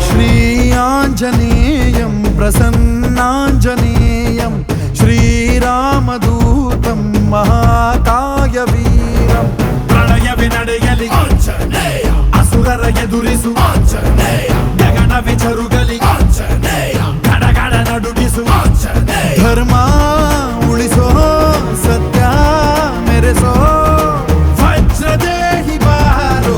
श्री आञ्जनेयं प्रसन्नाञ्जनेयं श्रीरामदूतं महाकायवीरं प्रणयवे ನಡೆಯಲಿ ಆಂಜನೇಯ ಅಸುರರ ಎದುರಿಸು ಆಂಜನೇಯ ಗಗನವೇ ಜರುಗಲಿ ಆಂಜನೇಯ ಗಡಗಡ ನಡುಗಿಸು ಆಂಜನೇಯ ಧರ್ಮ ಉಳಿಸೋ ಸತ್ಯ ಮೆರೆಸೋ ವಜ್ರದೇಹಿ ಬಾರೋ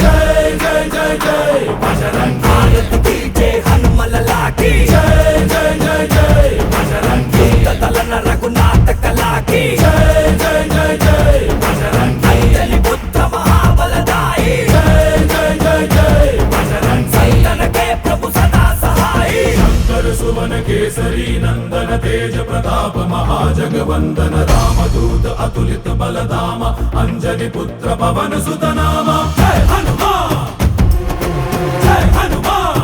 ಜೈ ಜೈ ಜೈ ಜೈ ಬಜರಂಗಿ ಆರತಿ ಕೀಜೆ ಹನುಮಲ ಲಾಕಿ ಜೈ ಜೈ ಜೈ ಜೈ ಬಜರಂಗಿ ತಲನ ರಘುನಾಥ ಕಲಾಕಿ ಜೈ ಜೈ ಜೈ ಜೈ ಬಜರಂಗಿ ಅಂಜಲಿ ಬುದ್ಧ ಮಹಾಬಲದಾಯಿ ಜೈ ಜೈ ಜೈ ಜೈ ಬಜರಂಗಿ ಸಂತನಕ್ಕೆ ಪ್ರಭು ಸದಾ ಸಹಾಯಿ ಶಂಕರ ಸುವನ ಕೇಸರಿ ನಂದನ तेज प्रताप महाजगवंदन रामदूत अतुलित बलधाम अंजनी पुत्र पवन सुत नाम जय हनुमान जय हनुमान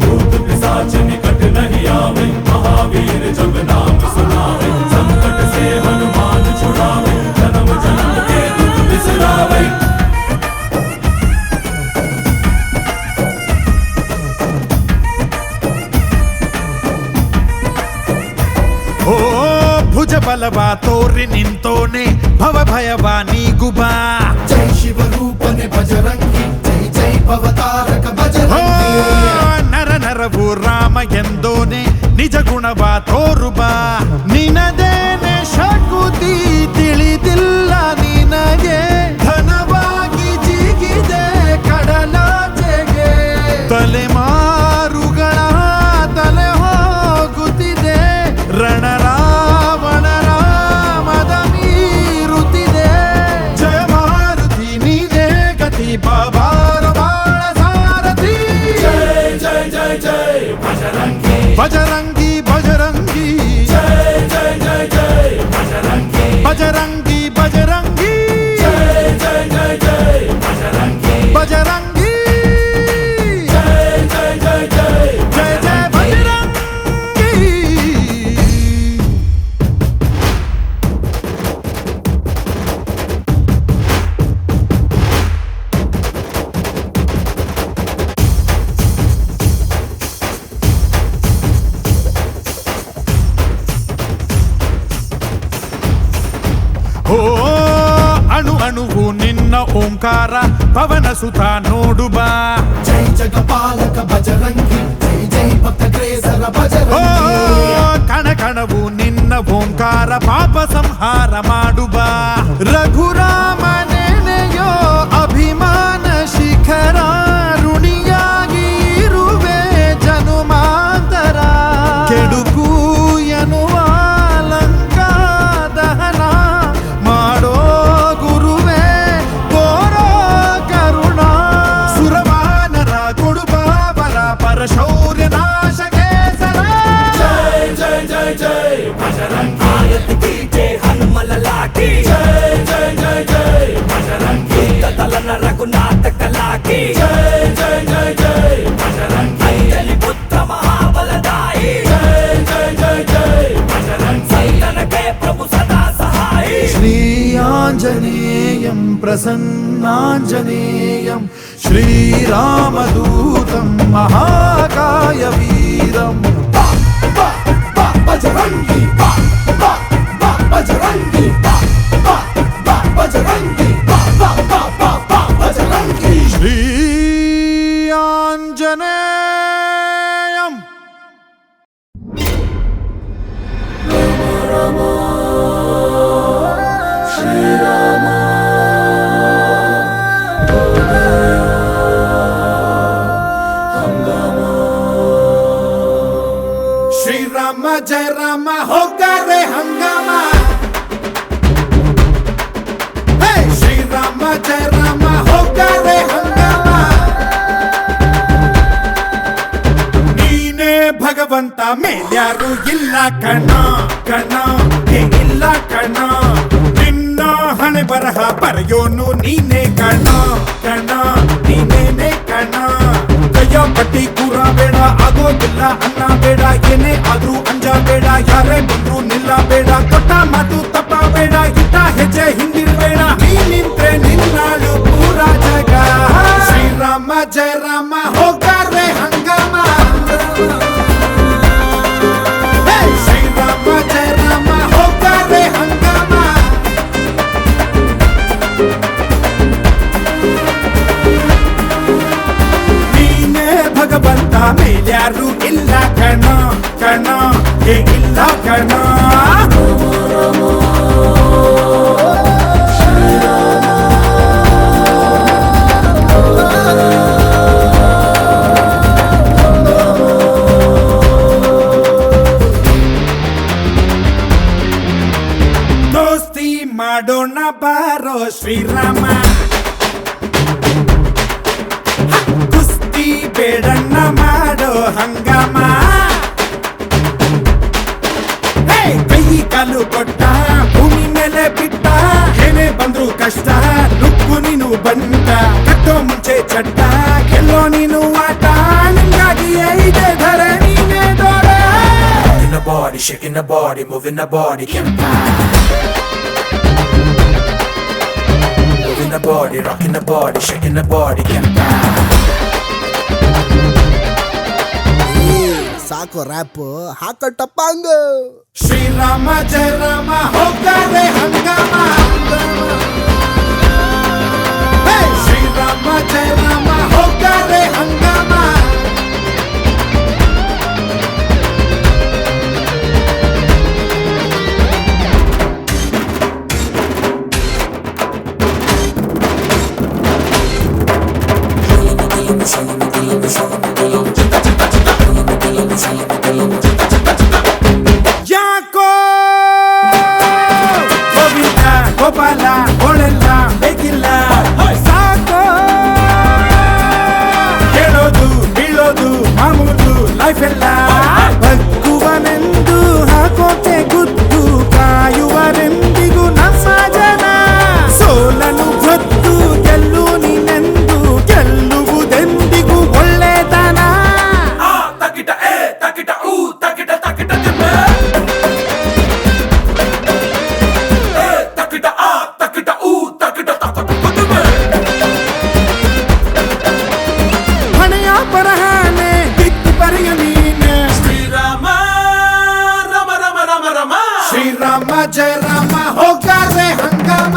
भूत पिशाच निकट नहीं आवे महावीर जब नाम सुनावे संकट से हनुमान छुड़ावे जन्म जन्म के दुख बिसरावे ओ भुज बलवा तोरि निंतोने भव भयवा नीगुबा जय शिव रूपने बजरंगी जय जय भवतारक बजरंगी नर नरवु राम ಎಂದೋನೆ ನಿಜ ಗುಣವಾ ತೋರುಬಾ ನಿನದೇನೆ ಶಕುತಿ ತಿಳಿದಿಲ್ಲ ನಿನಗೆ ಧನವಾಗಿ ಜಿಗಿದೆ ಕಡಲಾಚೆಗೆ ತಲೆಮಾರುಗಳ ತಲೆ ಹೋಗುತ್ತಿದೆ ರಣರಾವಣರ ಮದ ಮೀರುತ್ತಿದೆ ಜಯ ಮಾರುತಿ ನೀನೇ ಗತಿ ಬಾಬಾರ ಬಾಳ ಸಾರಥಿ जय जय जय जय बजरंगी बजरंगी बजरंगी जय जय जय जय बजरंगी बजरंगी बजरंगी जय जय जय जय बजरंगी बजरंगी जय जय जय जय जय जय बजरंगी ಓ ಅಣು ಅಣುವು ನಿನ್ನ ಓಂಕಾರ ಪವನ ಸುತ ನೋಡುಬಾ जय जगपालक बजरंगी जय जय भक्तग्रेसर बजरंगी ಕಣ ಕಣವು ನಿನ್ನ ಓಂಕಾರ ಪಾಪ ಸಂಹಾರ ಮಾಡುಬಾ ರಘುರಾಮ ನೆನೆಯೋ ಅಭಿಮಾನ ಶಿಖರ ಋಣಿಯಾಗಿ ಇರುವೆ ಜನುಮಾಂತರ ಕೆಡುಕು ಎನ್ನುವ ಲಂಕಾ ದಹನ ಮಾಡೋ ಗುರುವೇ ತೋರೋ ಕರುಣ ಸುರವಾನರ ಕೊಡುಬಾವರ ಪರಶೌರ್ಯ ನಾಶಕ್ಕೆ ಸರ जय जय जय जय बजरंगी आरती कीजे हनुमल लाकी जय जय जय जय बजरंगी तलन रघुनाथ कलाकी जय जय जय जय बजरंगी अंजलि पुत्र महाबलदाई जय जय जय जय बजरंगी संतनके प्रभु सदा सहाई श्री आञ्जनेयं प्रसन्नाञ्जनेयं श्रीरामदूतं महाकायवीरम् बजरंगी बजरंगी बजरंगी बजरंगी श्री आञ्जनेयं श्री राम जय राम होगा रे हंगामा हे श्री राम जय राम होगा रे हंगामा ನೀನೇ ಭಗವಂತ ಮೇಲ್ಯಾರು ಇಲ್ಲ ಕಣ ಕಣ ಇಲ್ಲ ಕಣ ನಿನ್ನ ಹಣೆ ಬರಹ ಬರೆಯೋನು ನೀನೇ ಕಣ ಕಣ ನೀನೇನೆ ಕಣ ಕೈಯ ಪಟ್ಟಿ ಕೂರ ಬೇಡ ಆಗೋದಿಲ್ಲ ಅನ್ನ ಬೇಡ ಏನೇ ಆದ್ರೂ ಅಂಜ ಬೇಡ ಯಾರೇ ಬಂದ್ರು ನಿಲ್ಲ ಬೇಡ ಕೊಟ್ಟ ಮಾತು ತಪ್ಪ ಬೇಡ ಇಟ್ಟ ಹೆಜ್ಜೆ ಹಿಂದಿರ್ಬೇಡ जय राम होगा रे हंगामा हे श्री राम जय राम होगा रे हंगामा ನೀನೇ ಭಗವಂತ ಮೇಲ್ಯಾರು ಇಲ್ಲ ಕಣ ಕಣ ಹೇಗಿಲ್ಲ ಕಣ ದೋಸ್ತಿ ಮಾಡೋಣ ಬಾರೋ ಶ್ರೀರಾಮ ಕುಸ್ತಿ ಬೇಡಣ್ಣ ಮಾಡೋ ಹಂಗಾಮ ಹೇ, ಕೈ ಕಾಲು ಕೊಟ್ಟ ಭೂಮಿ ಮೇಲೆ ಬಿಟ್ಟ ಏನೇ ಬಂದ್ರು ಕಷ್ಟ ನುಗ್ಗು ನೀನು ಬಂದ ಕಟ್ಟೋ ಮುಂಚೆ ಚಟ್ಟ ಗೆಲ್ಲೋ ನೀನು ಆಟ ನಿಂಗಾಗಿಯೇ ಇದೆ ಧರೆ ನೀನೇ ದೊರೆ In the body, shaking the body, moving the body, moving the body, rocking the body, shaking the body, ಸಾಕು ರ್ಯಾಪ್ ಹಾಕೋ ಟಪ್ಪಾಂಗ್ ಶ್ರೀರಾಮ ಜಯ ರಾಮ ಹೋಗರೆ ಹಂಗಾಮ ಹೇ, ಶ್ರೀರಾಮ ಜಯ ರಾಮ ಹೋಗರೆ ಹಂಗಾಮ ಯಾಕೋ ಗೋವಿಂದ ಗೋಪಾಲ ಓಳೆಲ್ಲ ಬೇಕಿಲ್ಲ ಸಾಕೋ ಹೇಳೋದು ಬೀಳೋದು ಮಾಮೂಲು ಲೈಫ್ ಎಲ್ಲ ಬಗ್ಗುವನೆಂದು ಹಾಕೋತೆ ಗುದ್ದು ಕಾಯುವರೆಂದಿಗೂ ನಮ್ಮ ಜನ ಸೋಲನು ಗೊತ್ತು ಗೆಲ್ಲು ನೀನೆಂದು ಗೆಲ್ಲುವುದೆಂದಿಗೂ ಒಳ್ಳೆತನ takita takita dimme takita takita dimme ಹಣೆಯ ಬರಹಾನೆ ಬಿದ್ದು ಬರೆಯ ನೀನೆ ಶ್ರೀರಾಮ ರಮ ರಮ ರಮ ರಮ ಶ್ರೀರಾಮ ಜಯ ರಾಮ ಹೋಗರೆ ಹಂಗಾಮ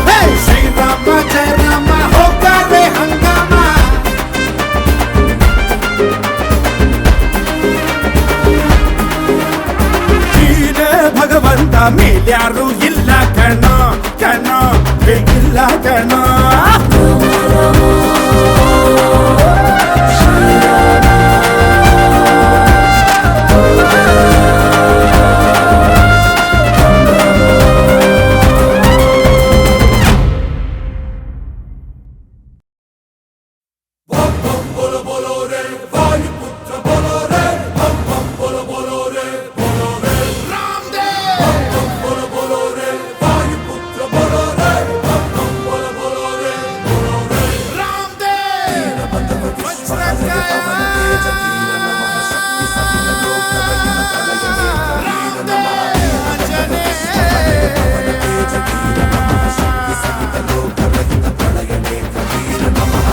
ಹೇ, ಶ್ರೀರಾಮ ಜಯ ರಾಮ ಹೋಗರೆ ಹಂಗಾಮ ನೀನೇ ಭಗವಂತ ಮೇಲ್ಯಾರು ಇಲ್ಲ ಕಣ ಕಣ ಹೇಗಿಲ್ಲ ಕಣ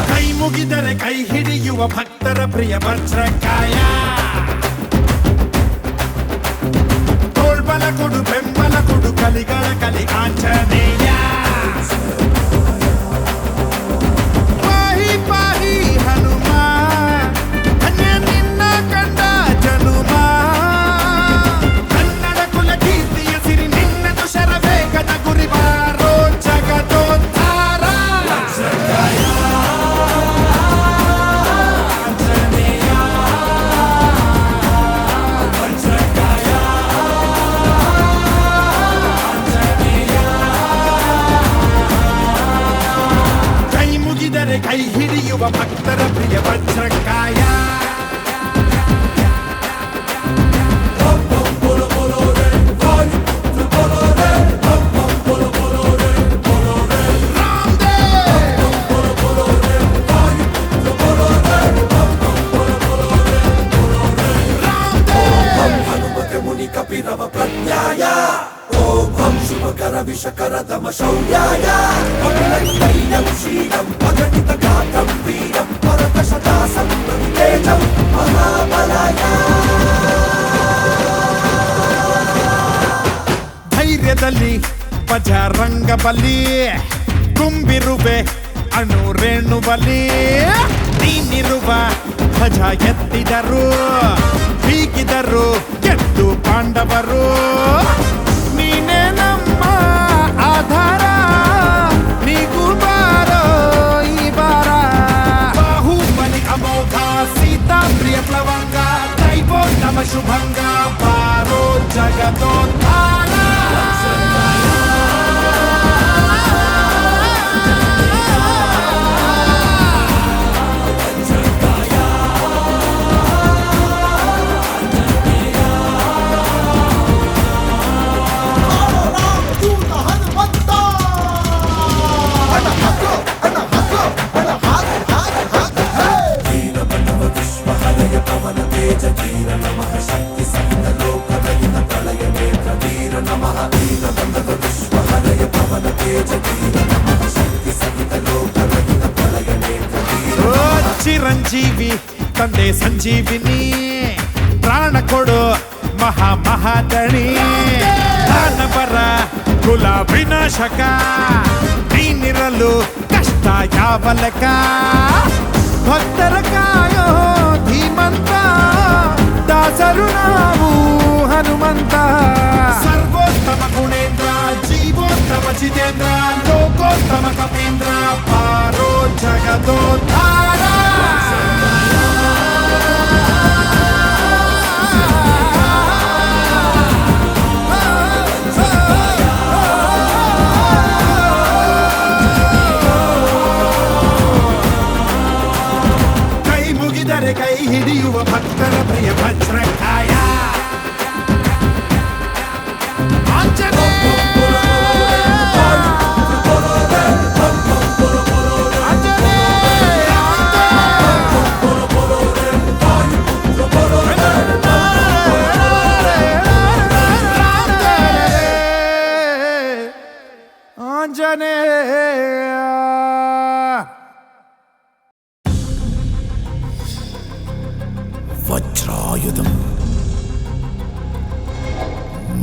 ಕೈ ಮುಗಿದರೆ ಕೈ ಹಿಡಿಯುವ ಭಕ್ತರ ಪ್ರಿಯ ವಜ್ರಕಾಯ ತೋಳ್ಬಲ ಕೊಡು ಬೆಂಬಲ ಕೊಡು ಕಲಿಗಳ ಕಲಿ ಆಂಜನೇಯ ಪಾಹಿ ಪಾಹಿ ಹನುಮ ಧನ್ಯ ನಿನ್ನ ಕಂಡ ಜನುಮ ಕನ್ನಡ ಕುಲ ಕೀರ್ತಿಯ ಸಿರಿ ನಿನ್ನದು ಶರವೇಗದ ಗುರಿ ಬಾರೋ ಜಗದೋದ್ಧಾರ ಕೈ ಮುಗಿದರೆ ಕೈ ಹಿಡಿಯುವ ಭಕ್ತರ ಪ್ರಿಯ ವಜ್ರಕಾಯ ಹನುಮತೆ ಮುನಿ ಕಪಿರವ ಪ್ರಜ್ಞಾಯ ಓಂ ಹಂ ಶುಭಕರ ವಿಷಕರ ದಮ ಶೌರ್ಯಾಯ ಕಪಿಲೈಲಂ ಶ್ರೀ ಬಜರಂಗ ಬಲಿ ತುಂಬಿರುವೆ ಅಣು ರೇಣುವಲಿ ನೀನಿರುವ ಧ್ವಜ ಎತ್ತಿದರು ಬೀಗಿದರು ಗೆದ್ದು ಪಾಂಡವರು ನೀನೇ ನಮ್ಮ ಆಧಾರ ನೀಗೂ ಬಾರೋ ಈ ಬಾರ ಬಾಹುಬಲಿ ಅಮೋಘ ಸೀತಾ ಪ್ರಿಯ ಪ್ಲವಂಗ ದೈವೋ ನಮ ಶುಭಂಗ ಬಾರೋ ಜಗದೋದ್ಧಾರ ಚಿರಂಜೀವಿ ತಂದೆ ಸಂಜೀವಿನಿ ಪ್ರಾಣ ಕೊಡು ಮಹಾಮಹಾದಣಿ ದಾನವರ ಕುಲ ವಿನಾಶಕ ನೀನಿರಲು ಕಷ್ಟ ಯಾವಲಕ ಭಕ್ತರ ಕಾಯೋ ಧೀಮಂತ ದಾಸರು ನಾವು ಹನುಮಂತ ಸರ್ವೋತ್ತಮ ಗುಣೇಂದ್ರ ಜೀವೋತ್ತಮ ಜಿತೇಂದ್ರ ಲೋಕೋತ್ತಮ ಕಪೀಂದ್ರ ಪಾರೋ ಜಗದೋದ್ಧಾರ ಕೈ ಮುಗಿದರೆ ಕೈ ಹಿಡಿಯುವ ಭಕ್ತರ ಪ್ರಿಯ ಭದ್ರಕಾಯ వజ్రాయుధం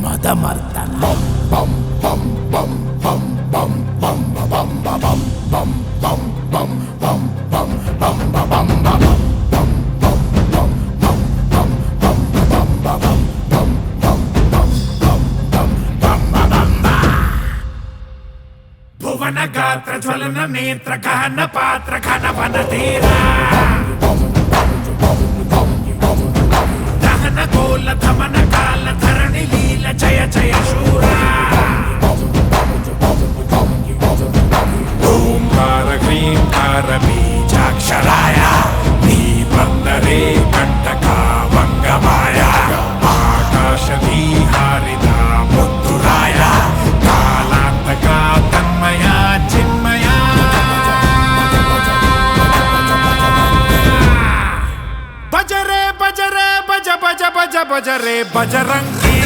మదమర్దన బం బం బం బం బం బం బం బం బం బం బం బం బం బం బం బం భువన గాత్ర జ్వలన నేత్ర గహన పాత్ర ఘన వన తీరా దహన గోల ధమన కాల ధరణి లీల జయ జయ శూరా ఓంకార హ్రీంకార బీజాక్షరాయ నీ బందరే కంటక వంగమాయ ఆకాశ హారిద ముద్దురాయ కాలాంతక తన్మయ చిన్మయ బజరే బజరే బజ బజ బజ బజరే బజరంగి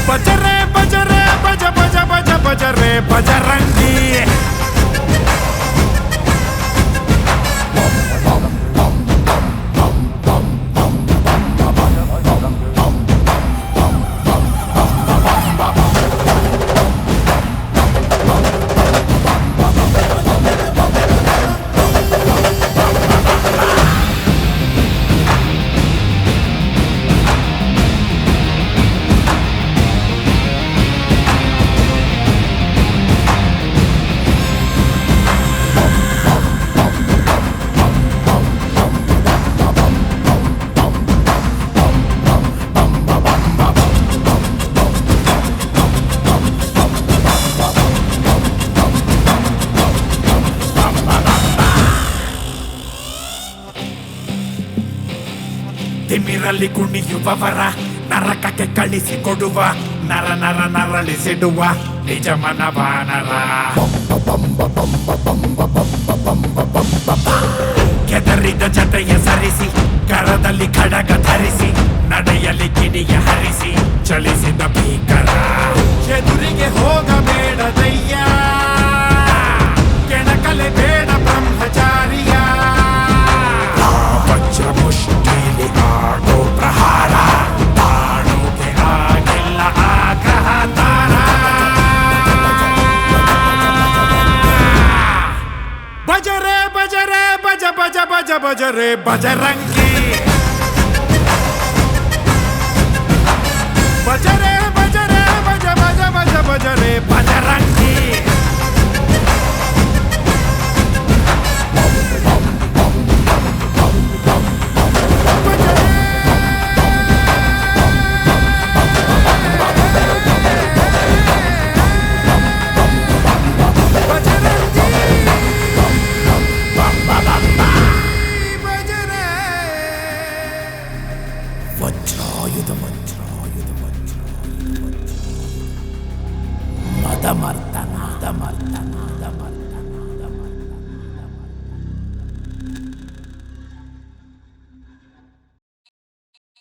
బజరే బజరే బజ బజ బజ బజరే బజరంగి ತಿಮಿರಲಿ ಕುಣಿಯುವವರ ನರಕಕ್ಕೆ ಕಳಿಸಿಕೊಡುವ ನರ ನರ ನರಳಿಸಿಡುವ ನಿಜ ಮನವಾನರ ಕೆದರಿದ ಜತೆಯ ಸರಿಸಿ ಕರದಲ್ಲಿ ಖಡಗ ಧರಿಸಿ ನಡೆಯಲಿ ಕಿಡಿಯ ಹರಿಸಿ ಚಲಿಸಿದ ಭೀಕರ ಎದುರಿಗೆ ಹೋಗಬೇಡದಯ್ಯ ಕೆಣಕಲೆ ಬೇಡ ಬ್ರಹ್ಮಚಾರಿಯ ವಜ್ರ ಮುಷ್ಟಿಲಿ ಆಗೋ ಪ್ರಹಾರ ತಾಣುಗೆ ಆಗಿ ಬಜರೆ ಬಜ ಬಜ ಬಜ ಬಜರೆ ಬಜರಂಗಿ ಬಜರೆ ಬಜರೆ ಬಜ ಬಜ ಬಜ ಬಜರೆ ಬಜರಂಗಿ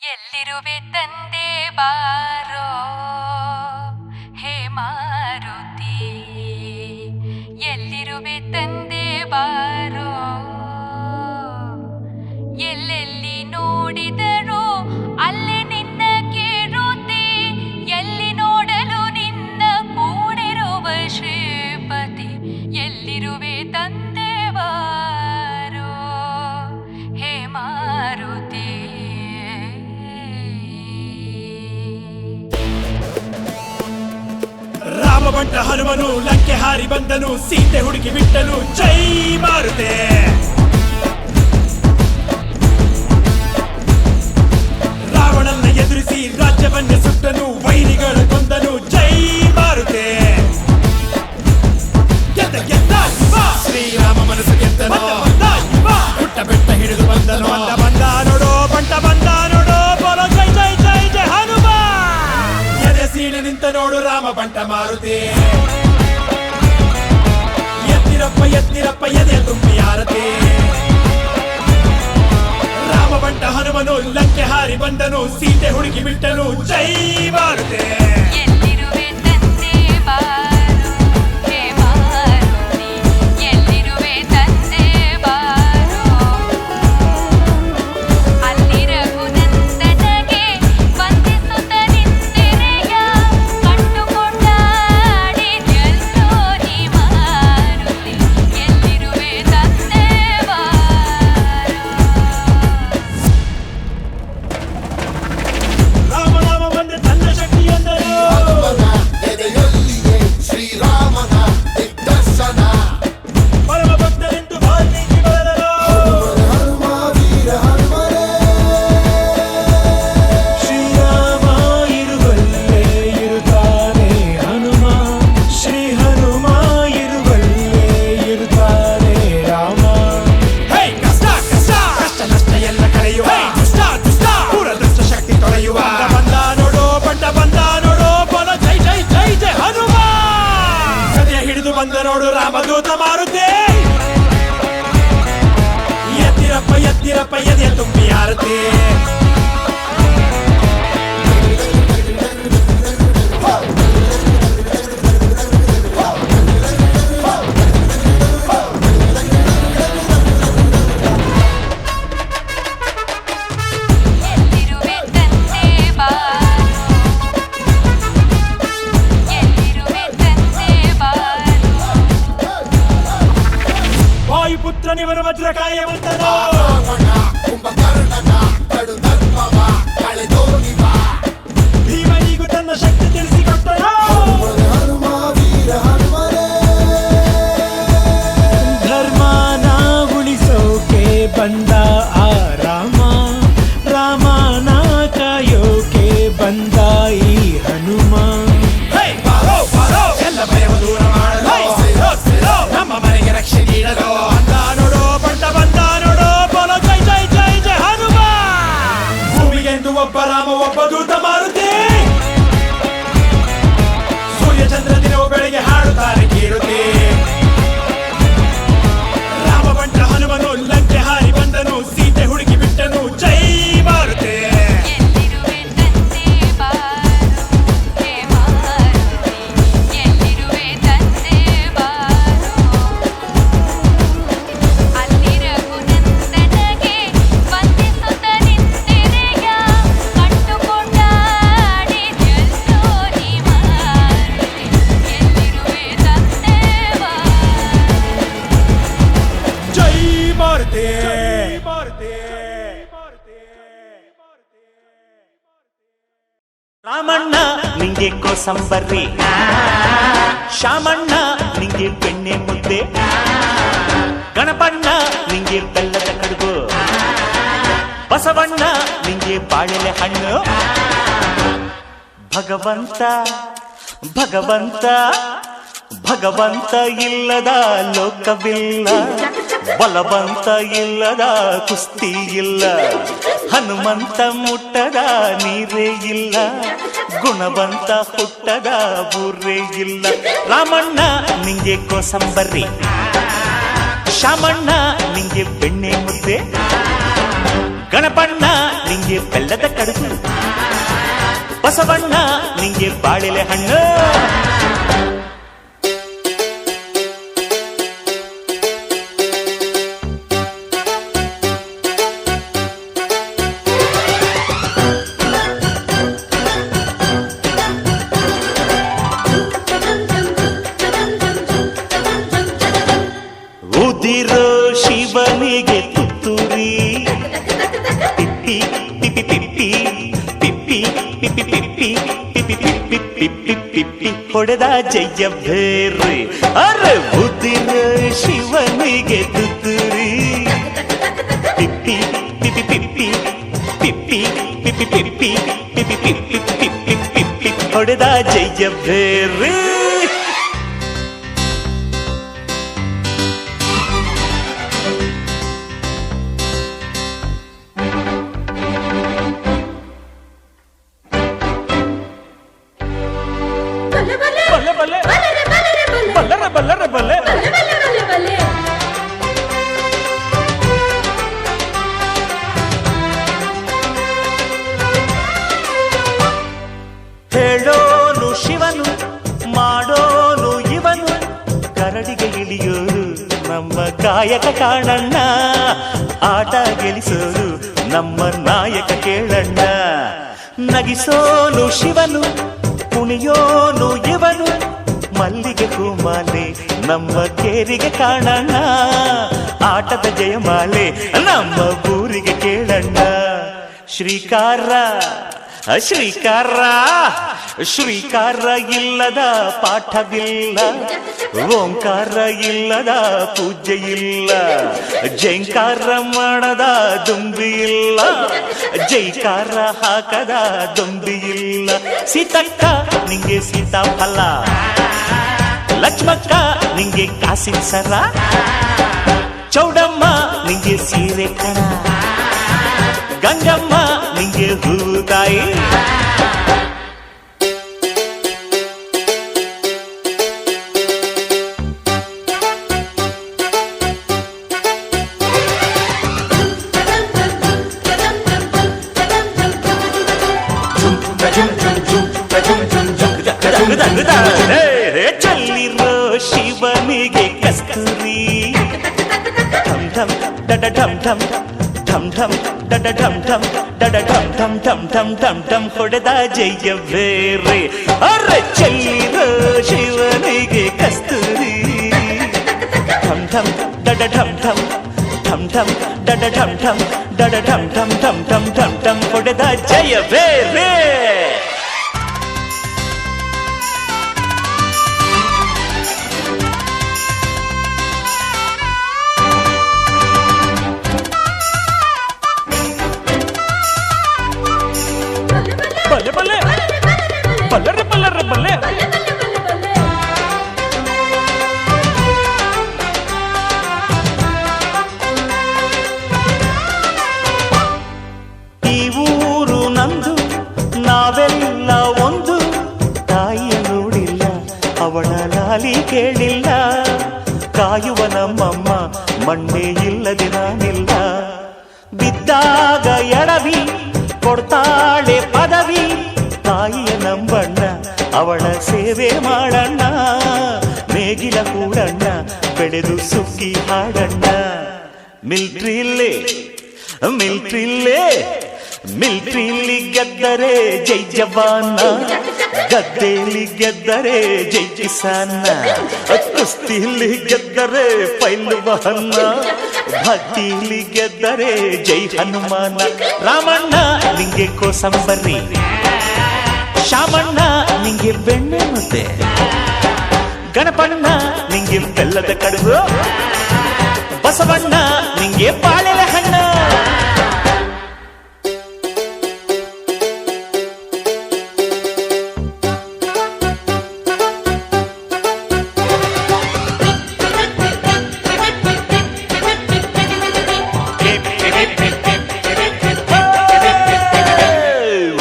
ಎಲ್ಲಿರುವೆ ತಂದೆ ಬಾರೋ ಹೇ ಮಾರುತಿ ಎಲ್ಲಿರುವೆ ತಂದೆ ಬಾರೋ ಎಲ್ಲೆಲ್ಲಿ ನೋಡಿದರೂ ಅಲ್ಲೇ ನಿನ್ನ ಕೇರುತ್ತಿ ಎಲ್ಲಿ ನೋಡಲು ನಿನ್ನ ಕೂಡಿರುವ ಶ್ರೀಪತಿ ಎಲ್ಲಿರುವೆ ತಂದೆ ಬಾರೋ ಹೇ ಮಾರುತಿ ರಾಮಬಂಟ ಹನುಮನು ಲಂಕೆ ಹಾರಿ ಬಂದನು ಸೀತೆ ಹುಡುಕಿ ಬಿಟ್ಟನು ಜೈ ಮಾರುತೆ ರಾವಣನ ಎದುರಿಸಿ ರಾಜ್ಯವನ್ನೇ ಸುಟ್ಟನು ವೈರಿಗಳ ಕೊಂದನು ಜೈ ಮಾರುತೆ ಗೆದ್ದ ಗೆದ್ದ ಯುವ ಶ್ರೀರಾಮ ಮನಸ್ಸು ಗೆದ್ದನು ಪುಟ್ಟ ಬೆಟ್ಟ ಹಿಡಿದು ಬಂದನು ಬಂದ ನೋಡೋ ಬಂಟ ಬಂದ ನೋಡೋ ಬೋಲೋ ಜೈ ಜೈ ಜೈ ಜೈ ಹನುಮ ಎದೆ ಸೀಳಿ ನಿಂತ ನೋಡು ರಾಮ ಬಂಟ ಮಾರುತಿ ಎತ್ತಿರಪ್ಪ ಎತ್ತಿರಪ್ಪ ಎದೆ ತುಂಬಿ ಆರತಿ ರಾಮ ಬಂಟ ಹನುಮನು ಲಂಕೆ ಹಾರಿ ಬಂದನು ಸೀತೆ ಹುಡುಕಿ ಬಿಟ್ಟನು ಜೈ ಮಾರುತೆ ಎಲ್ಲಿರುವೆ ತಂದೆ ಬಾರೋ ಹೇ ಮಾರುತಿ ಎಲ್ಲಿರುವೆ ತಂದೆ ಬಾರೋ ಅಲ್ಲಿ ರಘುನಂದನಗೆ ವಂದಿಸುತ್ತ ನಿಂತಿರೆಯ ಕಂಡುಕೊಂಡಾಡಿ ಎಲ್ಲೋ ನೀ ಮಾರುತಿ ಎಲ್ಲಿರುವೆ ತಂದೆ ಬಾರೋ ರಾಮ ರಾಮ ಬಂದೆ ತನ್ನ ಶಕ್ತಿ ಎಂದರು ಎದೆಯಲ್ಲಿಯೇ ಶ್ರೀರಾಮನ ದಿಗ್ದರ್ಶನ ಪರಮ ಭಕ್ತರೆಂದು ವಾಲ್ಮೀಕಿ ಬರೆದರು ಹನುಮ ವೀರ ಹನುಮರೇ ಶ್ರೀರಾಮ ಇರುವಲ್ಲೇ ಇರುತ್ತಾನೆ ಹನುಮ ಶ್ರೀ ಹನುಮ ಇರುವಲ್ಲೇ ಇರುತ್ತಾನೆ ರಾಮ ಹೇ ಕಷ್ಟ ಕಷ್ಟ ಕಷ್ಟ ನಷ್ಟ ಎಲ್ಲ ಕಳೆಯುವ ದುಷ್ಟ ದುಷ್ಟ ಪೂರ ದುಷ್ಟ ಶಕ್ತಿ ತೊಳೆಯುವ ಬಂದ ನೋಡೋ ಬಂಟ ಬಂದ ನೋಡೋ ಬೋಲ ಜೈ ಜೈ ಜೈ ಜೈ ಹನುಮ ಸದೆಯ ಹಿಡಿದು ಬಂದ ನೋಡು ರಾಮದೂತ ಮಾರುತಿ ಎತ್ತಿರಪ್ಪ ಎತ್ತಿರಪ್ಪ ಎದೆಯ ತುಂಬಿ ಆರತಿ ಎಲ್ಲಿರುವೆ ತಂದೆ ಬಾರೋ ಎಲ್ಲಿರುವೆ ತಂದೆ ಬಾರೋ ವಾಯುಪುತ್ರನಿವರ ವಜ್ರಕಾಯ ಬಂದನು ರಾವಣ ಕುಂಭಕರ್ಣನ ಕಡು ಧರ್ಮವ ಕಳೆದೋನಿವ ಭೀಮನಿಗೂ ತನ್ನ ಶಕ್ತಿ ತಿಳಿಸಿಕೊಟ್ಟನು ಹನುಮ ವೀರ ಹನುಮರೇ ಧರ್ಮನ ಉಳಿಸೋಕೆ ಬಂದ ಆ ರಾಮ ರಾಮನ ಕಾಯೋಕೆ ಬಂದ ಈ ಹನುಮ ಎಲ್ಲ ಭಯವ ದೂರ ಮಾಡಲು ನಮ್ಮ ಮನೆಗೆ ರಕ್ಷೆ ನೀಡಲು ಅಂದ ನೋಡೋ ಬಂಟ ಬಂದ ನೋಡೋ ಬೋಲೋ ಜೈ ಜೈ ಜೈ ಜೈ ಹನುಮ ಭೂಮಿಗೆಂದು ಒಬ್ಬ ರಾಮ ಒಬ್ಬ ದೂತ ಮಾರುತಿ ರಾಮಣ್ಣ ನಿಂಗೆ ಕೋಸಂಬರ್ರಿ, ಶಾಮಣ್ಣ ನಿಂಗೆ ಬೆಣ್ಣೆ ಮುದ್ದೆ, ಗಣಪಣ್ಣ ನಿಂಗೆ ಬೆಲ್ಲದ ಕಡುಬು, ಬಸವಣ್ಣ ನಿಂಗೆ ಬಾಳೆಲೆ ಹಣ್ಣು. ಭಗವಂತ ಭಗವಂತ ಭಗವಂತ ಇಲ್ಲದ ಲೋಕವಿಲ್ಲ, ಬಲವಂತ ಇಲ್ಲದ ಕುಸ್ತಿ ಇಲ್ಲ, ಹನುಮಂತ ಮುಟ್ಟದ ನೀರೇ ಇಲ್ಲ, ಗುಣವಂತ ಹುಟ್ಟದ ಊರೇ ಇಲ್ಲ. ರಾಮಣ್ಣ ನಿಂಗೆ ಕೋಸಂಬರ್ರಿ, ಶಾಮಣ್ಣ ನಿಂಗೆ ಬೆಣ್ಣೆ ಮುದ್ದೆ, ಗಣಪಣ್ಣ ನಿಂಗೆ ಬೆಲ್ಲದ ಕಡುಬು, ಬಸವಣ್ಣ ನಿಂಗೆ ಬಾಳೆಲೆ ಹಣ್ಣು. ಉದಿರೋ ಶಿವನಿಗೆ ತುತ್ತೂರಿ, ಪಿಪ್ಪಿ ಪಿಪ್ಪಿ ಪಿಪ್ಪಿ ಪಿಪ್ಪಿ ಪಿಪ್ಪಿ ಪಿಪ್ಪಿ ಪಿಪ್ಪಿ ಪಿಪ್ಪಿ ಪಿಪ್ಪಿ ಪಿಪ್ಪಿ ಹೊಡೆದ ಜಯ ಬೇರೆ. ಅರೆ ಉದಿರೋ ಶಿವನಿಗೆ ತುತ್ತೂರಿ, ಪಿಪ್ಪಿ ಪಿಪ್ಪಿ ಪಿಪ್ಪಿ ಪಿಪ್ಪಿ ಪಿಪ್ಪಿ ಪಿಪ್ಪಿ ಪಿಪ್ಪಿ ಪಿಪ್ಪಿ ಪಿಪ್ಪಿ ಪಿಪ್ಪಿ ಹೊಡೆದ ಜಯ ಬೇರೆ. ಬಲ್ಲೆ ಬಲ್ಲರ ಬಲ್ಲರ ಬಲ್ಲೆ. ಹೇಳೋನು ಶಿವನು, ಮಾಡೋನು ಇವನು, ಕರಡಿಗೆ ಇಳಿಯೋರು ನಮ್ಮ ಕಾಯಕ ಕಾಣಣ್ಣ, ಆಟ ಗೆಲ್ಲಿಸೋರು ನಮ್ಮ ನಾಯಕ ಕೇಳಣ್ಣ. ನಗಿಸೋನು ಶಿವನು, ಕುಣಿಯೋನು ಇವನು, ಮಲ್ಲಿಗೆ ಹೂಮಾಲೆ ನಮ್ಮ ಕೇರಿಗೆ ಕಾಣಣ್ಣ, ಆಟದ ಜಯಮಾಲೆ ನಮ್ಮ ಊರಿಗೆ ಕೇಳಣ್ಣ. ಶ್ರೀಕಾರ ಶ್ರೀಕಾರ ಶ್ರೀಕಾರ ಇಲ್ಲದ ಪಾಠವಿಲ್ಲ, ಓಂಕಾರ ಇಲ್ಲದ ಪೂಜೆ ಇಲ್ಲ, ಜೈಕಾರ ಮಾಡದ ದುಂಬಿ ಇಲ್ಲ, ಜೈಕಾರ ಹಾಕದ ದುಂಬಿ ಇಲ್ಲ. ಸೀತಕ್ಕ ನಿಂಗೆ ಸೀತಾಫಲ, ಲಕ್ಷ್ಮಕ್ಕ ನಿಂಗೆ ಕಾಸಿನ ಸರ, ಚೌಡಮ್ಮ ನಿಂಗೆ ಸೀರೆ ಕಣ, ಗಂಗಮ್ಮ ನಿಂಗೆ ಹೂವು ತಾಯಿ. ಚಲ್ಲಿರೋ ಶಿವನಿಗೆ ಕಸ್ತೂರಿ, ಢಮ್ ಢಮ್ ಡಡ ಢಮ್ ಢಮ್ ಢಮ್ ಢಮ್ ಡಡ ಢಮ್ ಢಮ್ ಡಡ ಢಮ್ ಢಮ್ ಢಮ್ ಢಮ್ ಢಮ್ ಢಮ್ ಹೊಡೆದ ಜಯ ಬೇರೆ. ಅರೆ ಚಲ್ಲಿರೋ ಶಿವನಿಗೆ ಕಸ್ತೂರಿ, ಢಮ್ ಢಮ್ ಡಡ ಢಮ್ ಢಮ್ ಢಮ್ ಢಮ್ ಡಡ ಢಮ್ ಢಮ್ ಡಡ ಢಮ್ ಢಮ್ ಢಮ್ ಢಮ್ ಢಮ್ ಢಮ್ ಹೊಡೆದ ಜಯ ಬೇರೆ. ಬಲ್ಲೆ ಬಲ್ಲೆ ಬಲ್ಲರೆ ಬಲ್ಲರೆ ಬಲ್ಲೆ. ಈ ಊರು ನಂದು, ನಾವೆಲ್ಲ ಒಂದು, ತಾಯಿಯ ನೋಡಿಲ್ಲ, ಅವಳ ಲಾಲಿ ಕೇಳಿಲ್ಲ, ಕಾಯುವ ನಮ್ಮಮ್ಮ ಮಣ್ಣೆ ಇಲ್ಲದೆ ನಾನಿಲ್ಲ. ಬಿದ್ದಾಗ ಎಡವಿ ಕೊಡ್ತಾಳೆ ಪದವಿ, ತಾಯಿಯ ನಂಬಣ್ಣ ಅವಳ ಸೇವೆ ಮಾಡಣ್ಣ, ನೇಗಿಲ ಕೂಡಣ್ಣ ಬೆಳೆದು ಸುಗ್ಗಿ ಹಾಡಣ್ಣ. ಮಿಲ್ಟ್ರಿಲ್ಲೇ ಮಿಲ್ಟ್ರಿಲ್ಲೇ ಮಿಲ್ಟ್ರಿಲಿ ಗೆದ್ದರೆ ಜೈ ಜವಾನ, ಗದ್ದೆಯಲ್ಲಿ ಗೆದ್ದರೆ ಜೈ ಕಿಸಾನ, ಕುಸ್ತಿಲಿ ಗೆದ್ದರೆ ಪೈಲ್ವಾನ, ಭಕ್ತಿಲಿ ಗೆದ್ದರೆ ಜೈ ಹನುಮಾನ. ರಾಮಣ್ಣ ನಿಂಗೆ ಕೋಸಂಬರ್ರಿ, ಶಾಮಣ್ಣ ನಿಂಗೆ ಬೆಣ್ಣೆ ಮುದ್ದೆ, ಗಣಪಣ್ಣ ನಿಂಗೆ ಬೆಲ್ಲದ ಕಡುಬು, ಬಸವಣ್ಣ ನಿಂಗೆ ಬಾಳೆಲೆ ಹಣ್ಣು.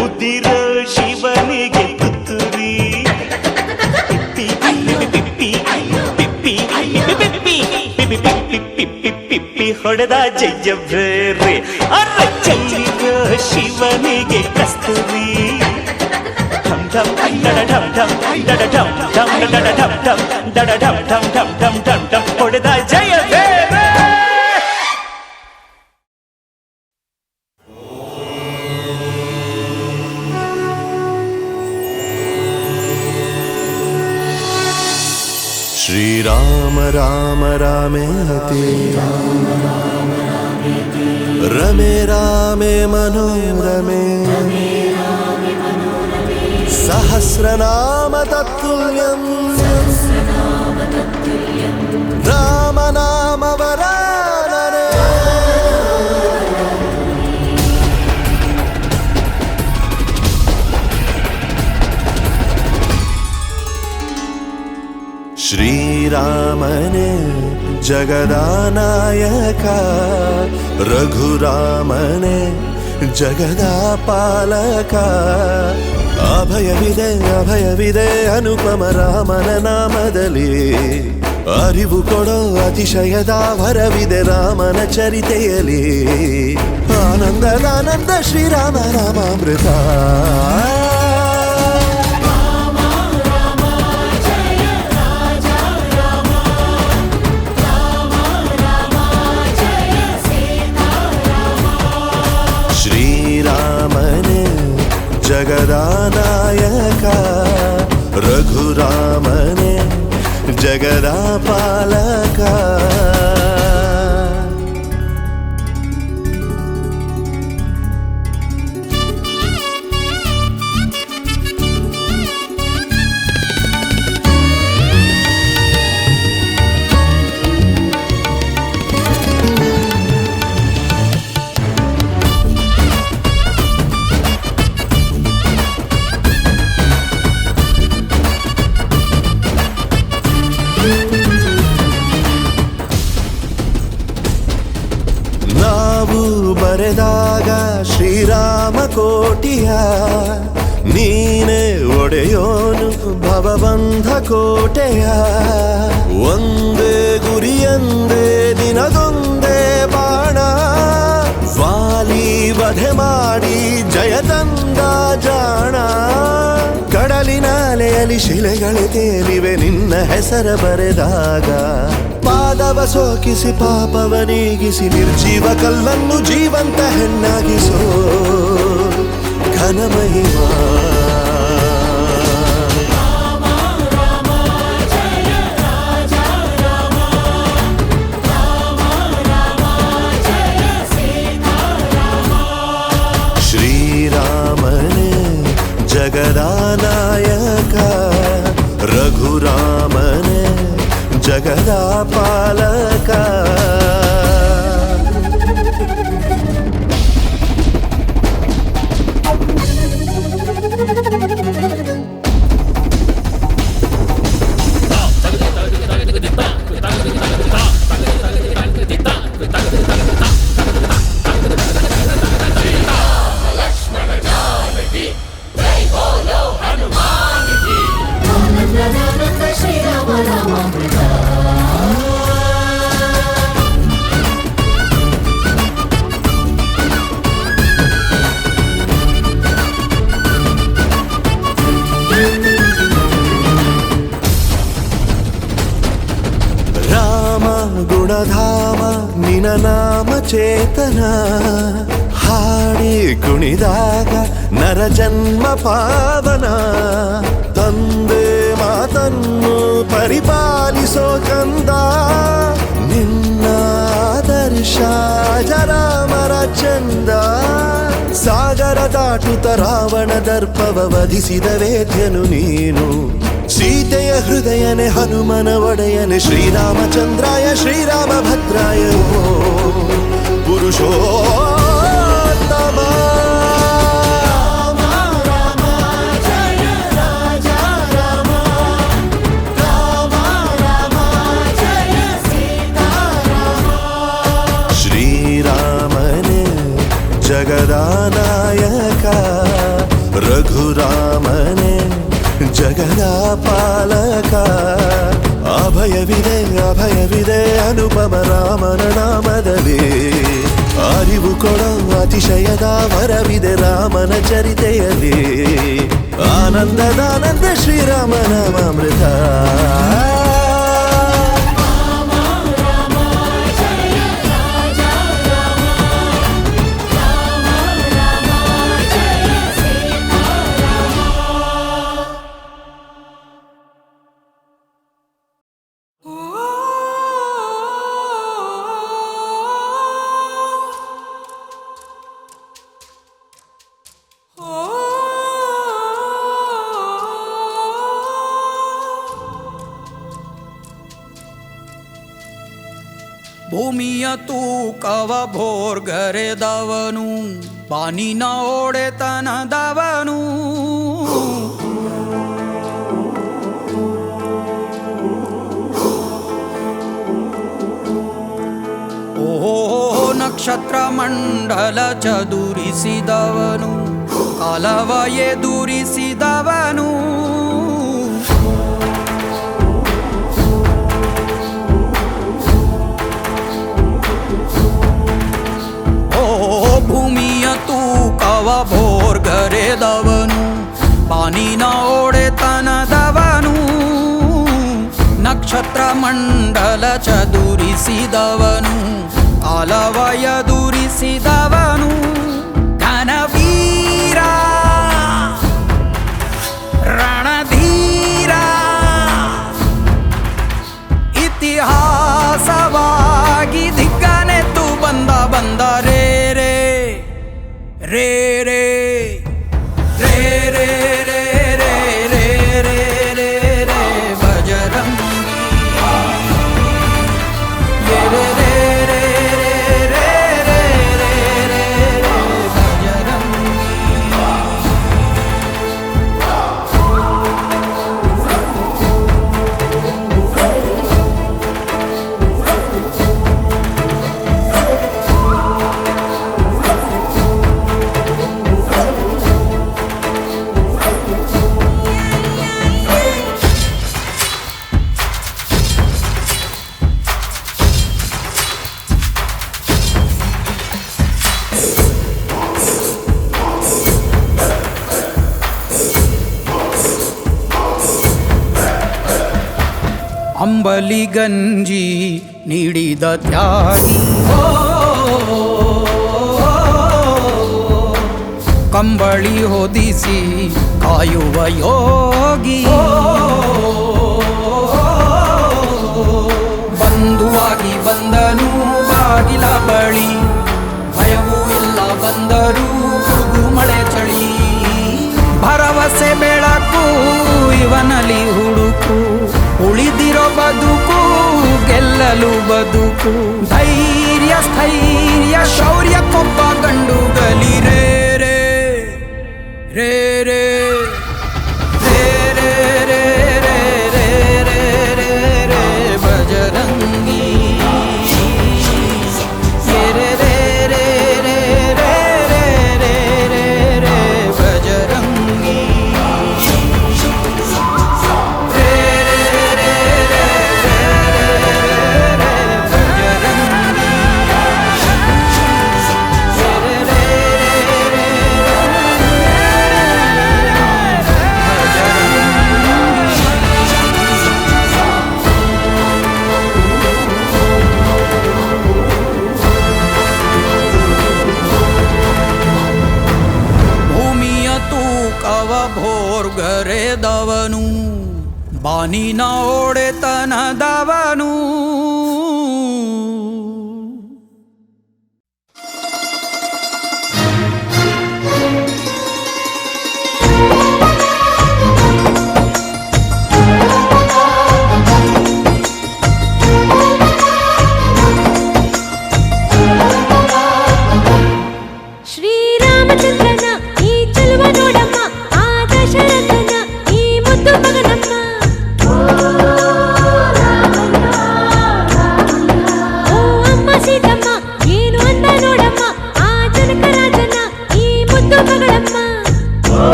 ಉದಿರೋ ಶಿವನಿಗೆ ತುತ್ತೂರಿ, ಪಿಪ್ಪಿ ಹೊಡೆದ ಜಯ ಬೇರೆ. ಅರ ಚೆಲ್ಲಿರೋ ಶಿವನಿಗೆ ಕಸ್ತೂರಿ, ಢಮ್ ಢಮ್ ಡಡ ಢಮ್ ಢಮ್ ಡಡ ಢಮ್ ಢಮ್ ಡಡ ಢಮ್ ಢಮ್ ಡಡ ಢಮ್ ಢಮ್ ಢಮ್ ಢಮ್ ಢಮ್ ಢಮ್ ಹೊಡೆದ ಜಯ ಬೇರೆ. श्रीराम राम रामेति रमे रामे मनोरमे सहस्रनाम तत्तुल्यं राम नाम वरानने. ಶ್ರೀರಾಮನೇ ಜಗದಾನಾಯಕ, ರಘುರಾಮನೇ ಜಗದಾಪಾಲಕ. ಅಭಯವಿದೆ ಅಭಯವಿದೆ ಅನುಪಮ ರಾಮನ ನಾಮದಲ್ಲಿ, ಅರಿವು ಕೊಡೋ ಅತಿಶಯದ ವರವಿದೆ ರಾಮನ ಚರಿತೆಯಲ್ಲಿ. ಆನಂದದಾನಂದ ಶ್ರೀರಾಮ ರಾಮಾಮೃತ. ಶ್ರೀರಾಮನೇ ಜಗದಾನಾಯಕ, ರಘುರಾಮನೇ ಜಗದಾಪಾಲಕ. ನಾವು ಬರೆದಾಗ ಶ್ರೀರಾಮ ಕೋಟಿಯ, ನೀನೇ ಒಡೆಯೋನು ಭವಬಂಧ ಕೋಟೆಯ. ಒಂದೇ ಗುರಿಯಂದೇ ದಿನದೊಂದೇ ಬಾಣ, ವಾಲಿ ವಧೆ ಮಾಡಿ ಜಯದಂದ ಜಾಣ. ಕಡಲಿನ ಅಲೆಯಲ್ಲಿ ಶಿಲೆಗಳು ತೇಲಿವೆ ನಿನ್ನ ಹೆಸರ ಬರೆದಾಗ. ಪಾದವ ಸೋಕಿಸಿ ಪಾಪವ ನೀಗಿಸಿ ನಿರ್ಜೀವ ಕಲ್ಲನ್ನು ಜೀವಂತ ಹೆಣ್ಣಾಗಿಸೋ ಘನ ಮಹಿಮಾ. ಶ್ರೀರಾಮನೇ ಜಗದಾನಾಯಕ, ರಘುರಾಮನೇ ಜಗದಾಪಾಲಕ. ಗುಣಧಾಮ ನಿನ ನಾಮ ಚೇತನ, ಹಾಡಿ ಕುಣಿದಾಗ ನರ ಜನ್ಮ ಪಾವನ. ತಂದೆ ಮಾತನ್ನು ಪರಿಪಾಲಿಸೋ ಕಂದ, ನಿನ್ನ ಆದರ್ಶ ಜರಾಮರ ಚಂದ. ಸಾಗರ ದಾಟುತ್ತ ರಾವಣ ದರ್ಪವ ವಧಿಸಿದ ವೇದ್ಯನು ನೀನು ಸೀತೆಯ ಹೃದಯನೆ ಹನುಮನ ಒಡೆಯನೆ ಶ್ರೀರಾಮಚಂದ್ರಾಯ ಶ್ರೀರಾಮ ಭದ್ರಾಯ ಪುರುಷೋತ್ತಮ ಶ್ರೀರಾಮನೇ ಜಗದಾನಾಯಕ ರಘುರಾಮನೇ ಜಗದ ಪಾಲಕ ಅಭಯವಿದೆ ಅಭಯವಿದೆ ಅನುಪಮ ರಾಮನ ನಾಮದಲ್ಲಿ ಅರಿವು ಕೊಡೋ ಅತಿಶಯದ ವರವಿದೆ ರಾಮನ ಚರಿತೆಯಲ್ಲಿ ಆನಂದದಾನಂದ ಶ್ರೀರಾಮನ ಅಮೃತ ಭೂಮಿಯ ತೂಕವ ಭೋರ್ಗರೆದವನು ಬಾನಿನ ಒಡೆತನದವನು ಓಹೋ ನಕ್ಷತ್ರ ಮಂಡಲ ಚದುರಿಸಿದವನು ಕಾಲವ ಎದುರಿಸಿದವನು ಭೂಮಿಯ ತೂಕವ ಭೋರ್ಗರೆದವನು ಬಾನಿನ ಒಡೆತನದವನು ನಕ್ಷತ್ರ ಮಂಡಲ ಚದುರಿಸಿದವನು ಕಾಲವ ಎದುರಿಸಿದವನು ಘನವೀರ ರಣಧೀರ ಇತಿಹಾಸವಾಗಿ ದಿಕ್ಕನೆತ್ತು ಬಂದ ರೇ ರೇ ರೇ ರೇ ರೇ ರೇ ರೇ ರೇ ರೇ ರೇ ರೇ ರೇ ಬಜರಂಗಿ ರೇ ರೇ ರೇ ರೇ ರೇ ರೇ ರೇ ರೇ ಬಜರಂಗಿ ಅಂಬಲಿ ಗಂಜಿ ನೀಡಿದ ತ್ಯಾಗಿ ಕಂಬಳಿ ಹೊದಿಸಿ ಕಾಯುವ ಯೋಗಿ ಬಂಧುವಾಗಿ ಬಂದನು ಬಾಗಿಲ ಬಳಿ ಭಯವೂ ಇಲ್ಲ ಬಂದರು ಹುಡುಗು ಮಳೆ ಚಳಿ ಭರವಸೆ ಬೆಳಕು ಇವನಲ್ಲಿ ಹುಡುಕು ಉಳಿದಿರೋ ಬದುಕು ಗೆಲ್ಲಲು ಬದುಕು ಧೈರ್ಯ ಸ್ಥೈರ್ಯ ಶೌರ್ಯ ಕೊಬ್ಬ ಗಂಡುಗಲಿ ರೇ ರೇ ರೇ ರೇ ರೇ ರೇ ರೇ ರೇ ರೇ ರೇ ರೇ ರೇ ಬಜರಂಗಿ ರೇ ರೇ ರೇ ರೇ ರೇ ರೇ ರೇ ರೇ ರೇ ಬಜರಂಗಿ ಭೋರ್ಗರೆದವನು ಬಾನಿನ ಒಡೆತನದವನು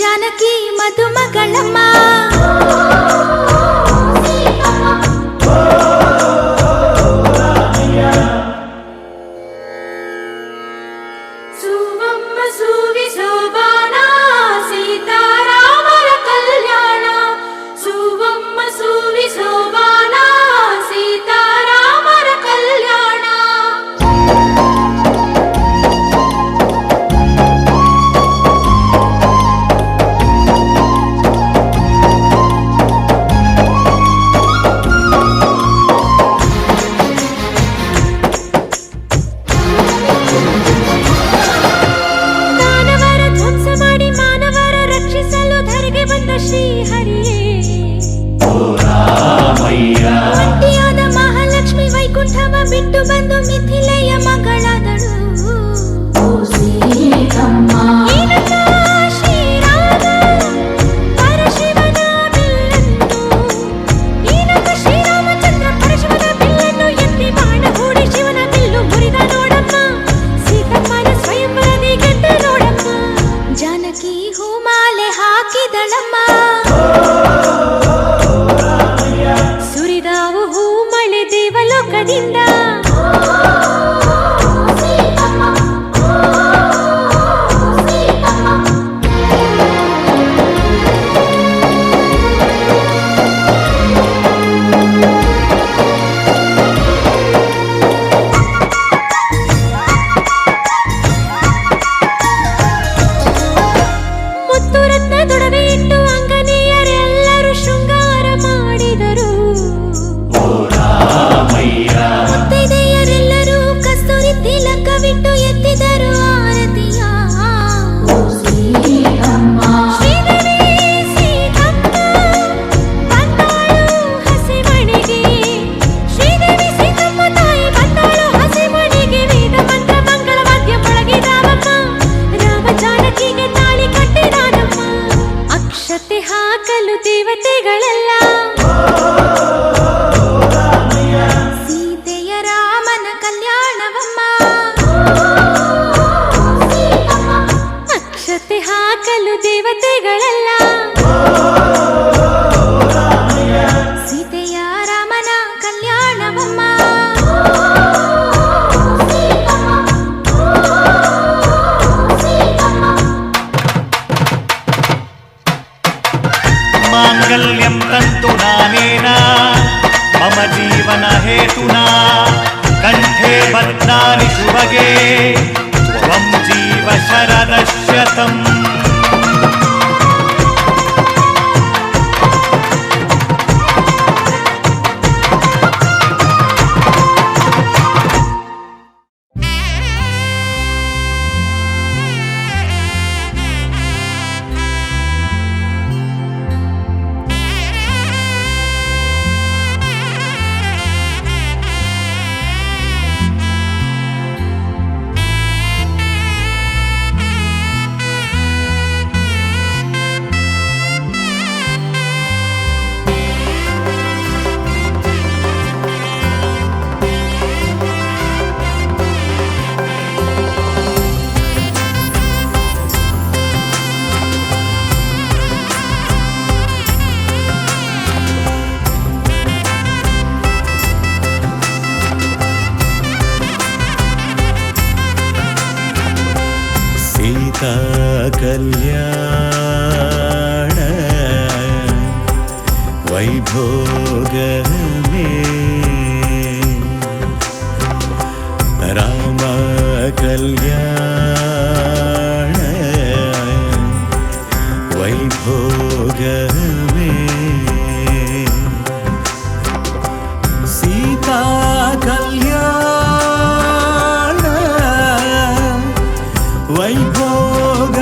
ಜಾನಕಿ ಮದುಮಗಳಮ್ಮ ಸುವಮ್ಮ ಸುವಿ ಸೋಬಾನ ಸೀತಾರಾಮರ ಕಲ್ಯಾಣ ಸುವಮ್ಮ ಸುವಿ ಸೋಬಾನ ಸೀತಾರಾಮರ ಕಲ್ಯಾಣ ಒಂಟಿಯಾದ ಮಹಾಲಕ್ಷ್ಮಿ ವೈಕುಂಠವ ಬಿಟ್ಟು ಬಂದು ಮಿಥಿಲೆಯ ಮಗಳಾದಳು ಶ್ರೀರಾಮ ಪರಶಿವನ ಬಿಲ್ಲನ್ನು ಶ್ರೀರಾಮಚಂದ್ರ ಪರಶಿವನ ಬಿಲ್ಲನ್ನು ಎತ್ತಿ ಬಾಣ ಹೂಡಿ ಶಿವನ ಬಿಲ್ಲು ಮುರಿದ ನೋಡಮ್ಮ ಸೀತಮ್ಮನ ಸ್ವಯಂವರದಿ ಗೆದ್ದ ನೋಡಮ್ಮ ಜಾನಕಿ ಹೂಮಾಲೆ ಹಾಕಿದಳಮ್ಮ ಸುರಿದಾವು ಹೂ ಮಳೆ ದೇವಲೋಕದಿಂದ ಮುತ್ತು ರತ್ನ ದೊಡವೆ ಇಟ್ಟು ಅಂಗನೆಯರೆಲ್ಲರೂ ಶೃಂಗಾರ ಮಾಡಿದರು ಮುತ್ತೈದೆಯರೆಲ್ಲರೂ ಕಸ್ತೂರಿ ತಿಲಕವಿಟ್ಟು ಎತ್ತಿದರು ಆರತಿಯ ಶ್ರೀದೇವಿ ಸೀತಮ್ಮ ಬಂದಾಳು ಹಸಿಮಣಿಗೆ ಶ್ರೀದೇವಿ ಸೀತಮ್ಮ ತಾಯಿ ಬಂದಾಳು ಹಸಿಮಣಿಗೆ ವೇದ ಮಂತ್ರ ಮಂಗಳ ವಾದ್ಯ ಮೊಳಗಿದಾವಮ್ಮ ರಾಮ ಜಾನಕಿಗೆ ತಾಳಿ ಕಟ್ಟಿದಾನಮ್ಮ ಅಕ್ಷತೆ ಹಾಕಲು ದೇವತೆಗಳೆಲ್ಲ ಸೀತೆಯ ರಾಮನ ಕಲ್ಯಾಣವಮ್ಮ ಅಕ್ಷತೆ ಹಾಕಲು ದೇವತೆಗಳೆಲ್ಲ ಸೀತೆಯ ರಾಮನ ಕಲ್ಯಾಣವಮ್ಮ ಮಾಂಗಲ್ಯಂ ತಂತು ನಾನೇನ ಮಮ ಜೀವನ ಹೇತುನಾ ಕಂಠೆ ಬದ್ನಾನಿ ಶುಭಗೆ ತ್ವಂ ಜೀವ ಶರದಶ್ಯತಂ कल्याण वैभोग में राम कल्याण वैभोग में सीता कल्याण वैभोग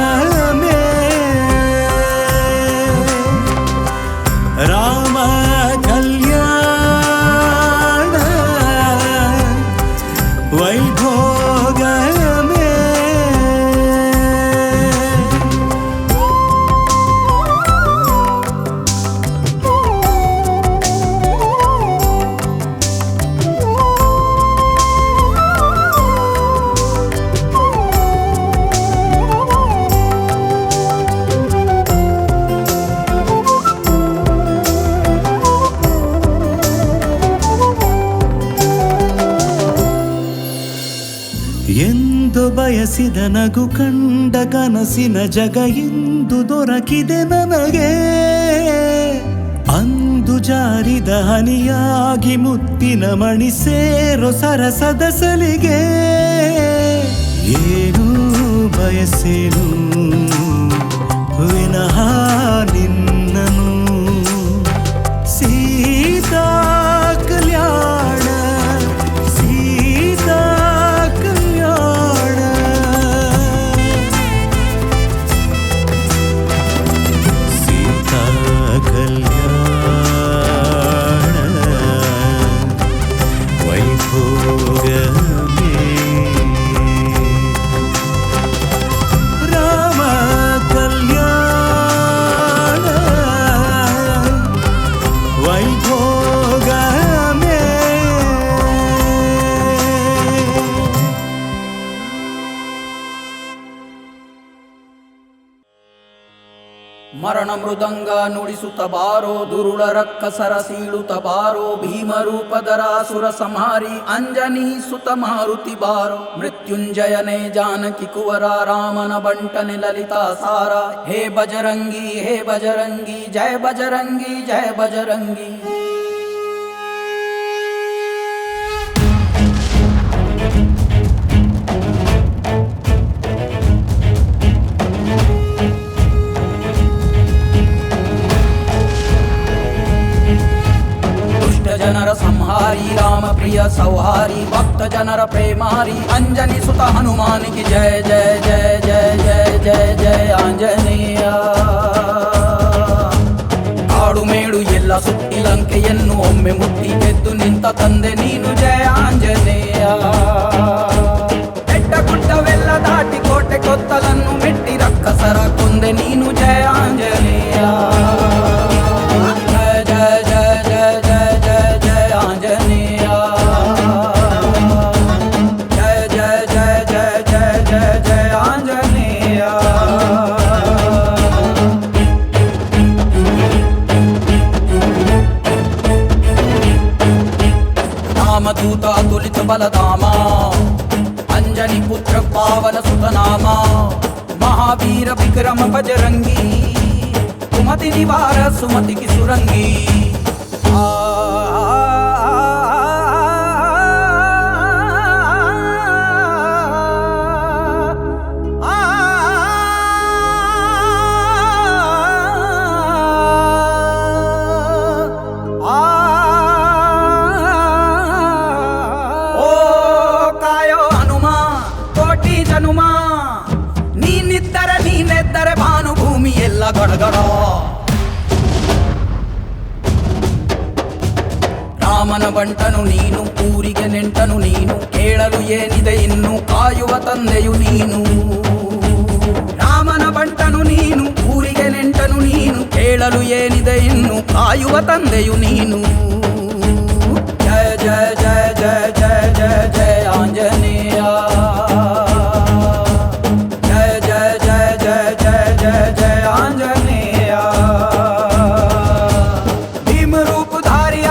राम कल्याण वैभोग में ಅರಸಿದ ನಗು ಕಂಡ ಕನಸಿನ ಜಗ ಇಂದು ದೊರಕಿದೆ ನನಗೆ. ಅಂದು ಜಾರಿದ ಹನಿಯಾಗಿ ಮುತ್ತಿನ ಮಣಿ ಸೇರೋ ಸರಸದ ಸಲಿಗೆ. ಏನು ಬಯಸೇನು ವಿನಃ ನಿನ್ನನು. ಸೀತಾ ಕಲ್ಯಾಣ ಸೀತಾ ಕಲ್ಯಾಣ. ಸೀತಾ ಕಲ್ಯಾಣ ವೈಭೋಗಮೇ. ರಾಮ ಕಲ್ಯಾಣ ವೈಭೋಗಮೇ. ಮರಣ ಮೃದಂಗ ನುಡಿಸುತ್ತ ಬಾರೋ, ದುರುಳ ರಕ್ಕಸರ ಸೀಳುತ್ತ ಬಾರೋ, ಭೀಮರೂಪಧರಾಸುರ ಸಂಹಾರಿ ಅಂಜನಿ ಸುತ ಮಾರುತಿ ಬಾರೋ. ಮೃತ್ಯುಂಜಯನೇ ಜಾನಕಿ ಕುವರ, ರಾಮನ ಬಂಟನೆ ಲಲಿತಾ ಸಾರ. ಹೇ ಬಜರಂಗಿ ಹೇ ಬಜರಂಗಿ, ಜಯ ಬಜರಂಗಿ ಜಯ ಬಜರಂಗಿ. ಜನರ ಸಂಹಾರಿ ರಾಮ ಪ್ರಿಯ ಸೌಹಾರಿ, ಭಕ್ತ ಜನರ ಪ್ರೇಮಾರಿ ಅಂಜನಿ ಸುತ ಹನುಮಾನಿಗೆ ಜಯ ಜಯ ಜಯ ಜಯ ಜಯ ಜಯ ಜಯ ಆಂಜನೇಯ. ಕಾಡು ಮೇಡು ಎಲ್ಲ ಸುತ್ತಿ ಲಂಕೆಯನ್ನು ಒಮ್ಮೆ ಮುಟ್ಟಿ ಗೆದ್ದು ನಿಂತ ತಂದೆ ನೀನು ಜಯ ಆಂಜನೇಯ. ಬೆಟ್ಟ ಗುಡ್ಡವೆಲ್ಲ ದಾಟಿ ಕೋಟೆ ಕೊತ್ತಲನ್ನು ಮೆಟ್ಟಿ ರಕ್ಕಸರ ಕೊಂದೆ ನೀನು ಜಯ ಆಂಜನೇಯ. ರಾಮದೂತ ತುಲಿತ ಬಲಧಾಮ, ಅಂಜನಿ ಪುತ್ರ ಪಾವನ ಸುತನಾಮ. ಮಹಾವೀರ ವಿಕ್ರಮ ಬಜರಂಗಿ, ಕುಮತಿ ನಿವಾರ ಸುಮತಿ ಕಿಸುರಂಗಿ. ನೀನೆದ್ದರೆ ಭಾನುಭೂಮಿ ಎಲ್ಲ ಗಡಗಡ. ರಾಮನ ಬಂಟನು ನೀನು, ಊರಿಗೆ ನೆಂಟನು ನೀನು, ಕೇಳಲು ಏನಿದೆ ಇನ್ನು ಕಾಯುವ ತಂದೆಯು ನೀನು. ರಾಮನ ಬಂಟನು ನೀನು, ಊರಿಗೆ ನೆಂಟನು ನೀನು, ಕೇಳಲು ಏನಿದೆ ಇನ್ನು ಕಾಯುವ ತಂದೆಯು ನೀನು. ಜಯ ಜಯ ಜಯ ಜಯ ಜಯ ಜಯ ಜಯ ಆಂಜನೇಯ.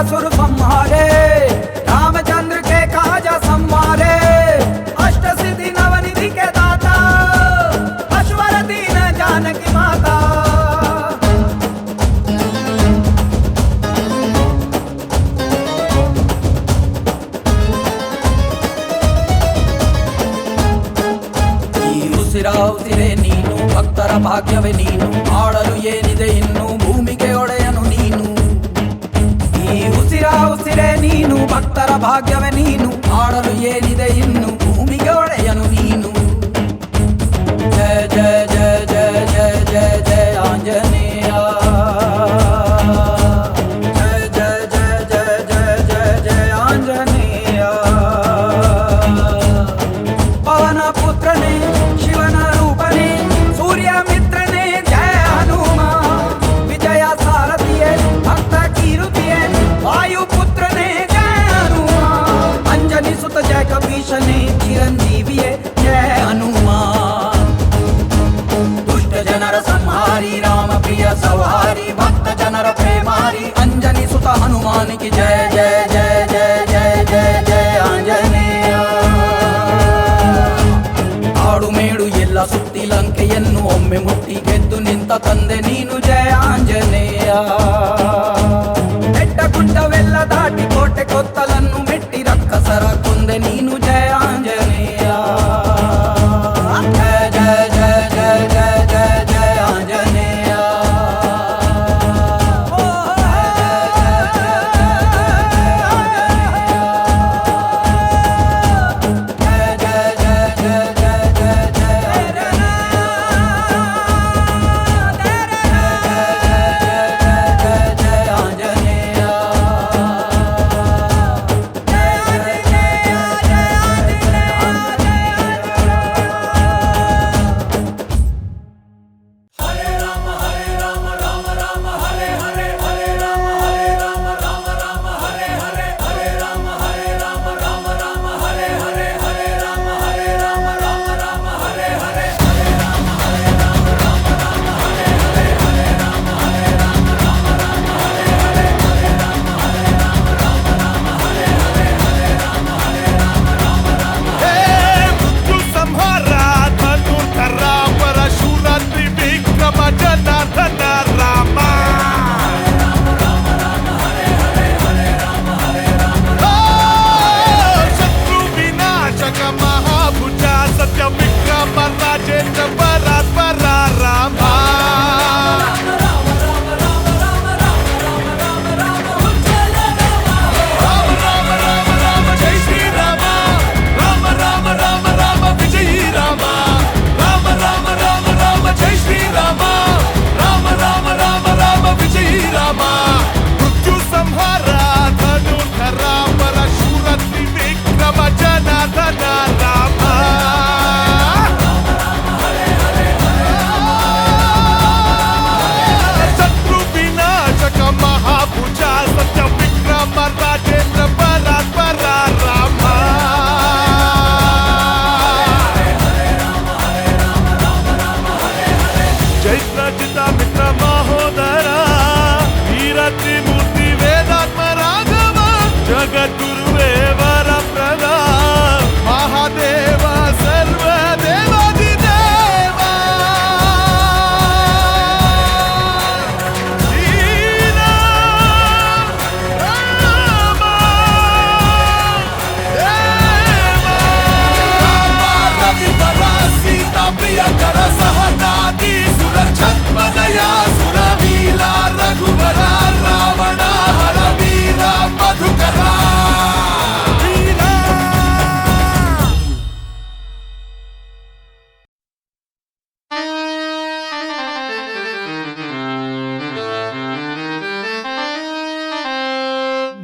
असुर संहारे रामचंद्र के काजा संवारे, अष्ट सिद्धि नवनिधि के दाता अश्वर दीन जानकी माता. ಉಸಿರೇ ನೀನು, ಭಕ್ತರ ಭಾಗ್ಯವೇ ನೀನು, ಆಡಲು ಏನಿದೆ ಇನ್ನು ಭೂಮಿಗೆ ಒಡೆಯನು ನೀನು. ಉಸಿರೇ ನೀನು, ಭಕ್ತರ ಭಾಗ್ಯವೇ ನೀನು, ಆಡಲು ಏನಿದೆ ಇನ್ನು ಭೂಮಿಗೆ ಒಡೆಯನು ನೀನು. ಜಯ ಜಯ ಜಯ ಜಯ ಜಯ ಜಯ ಜಯ ಆಂಜನೇಯ. ಜಯ ಜಯ ಜಯ ಜಯ ಜಯ ಜಯ ಜಯ ಆಂಜನೇಯ. ಪವನ ಪುತ್ರನೇ ಶಿವನ ರೂಪನೇ, ಸೂರ್ಯ ಮಿತ್ರನೇ ಜಯ ಹನುಮ. ವಿಜಯ ಸಾರಥಿಯೇ ಭಕ್ತ ಕೀರುತಿಯೇ, ವಾಯುಪುತ್ರನೇ ಜಯ ಹನುಮ. ಅಂಜನಿ ಸುತ ಜಯ ಕಪೀಶನೇ ಚಿರಂಜೀವಿಯೇ ಜಯ ಹನುಮ. ದುಷ್ಟ ಜನರ ಸಂಹಾರಿ ರಾಮ ಪ್ರಿಯ ಸೌಹಾರಿ, ಭಕ್ತ ಜನರ ಪ್ರೇಮಾರಿ ಅಂಜನಿ ಸುತ ಹನುಮಾನಿಗೆ ಜಯ ಜಯ ಜಯ ಜಯ ಜಯ ಜಯ ಜಯ ಆಂಜನೇಯ. ಆಡು ಲಂಕೆಯನ್ನು ಒಮ್ಮೆ ಮುಟ್ಟಿ ಗೆದ್ದು ನಿಂತ ತಂದೆ ನೀನು ಜಯ ಆಂಜನೇಯ. ಬೆಟ್ಟ ಗುಡ್ಡವೆಲ್ಲ ದಾಟಿ ಕೋಟೆ ಕೊತ್ತಲನ್ನು ಮೆಟ್ಟಿ ರಕ್ಕಸರ ಕೊಂದೆ ನೀನು ಜಯ ಆಂಜನೇಯ. ಜಯ ಜಯ ಜಯ ಜಯ ಜಯ ಜಯ ಜಯ ಆಂಜನೇಯ.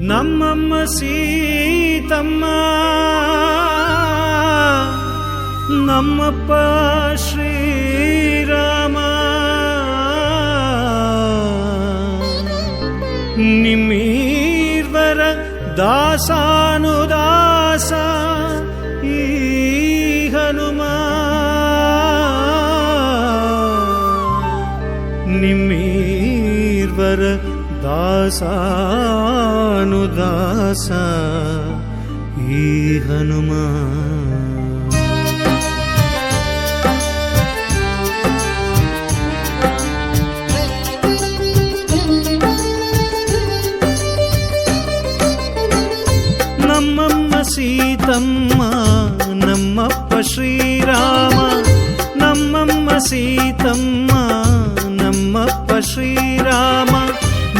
ನಮ್ಮಮ್ಮ ಸೀತಮ್ಮ ನಮ್ಮಪ್ಪ ಶ್ರೀರಾಮ ನಿಮ್ಮೀರ್ವರ ದಾಸಾನುದಾಸ ಈ ಹನುಮ ನಿಮ್ಮೀರ್ವರ ದಾಸಾನುದಾಸ ಈ ಹನುಮ ನಮ್ಮಮ್ಮ ಸೀತಮ್ಮ ನಮ್ಮಪ್ಪ ಶ್ರೀರಾಮ ನಮ್ಮಮ್ಮ ಸೀತಮ್ಮ ನಮ್ಮಪ್ಪ ಶ್ರೀರಾಮ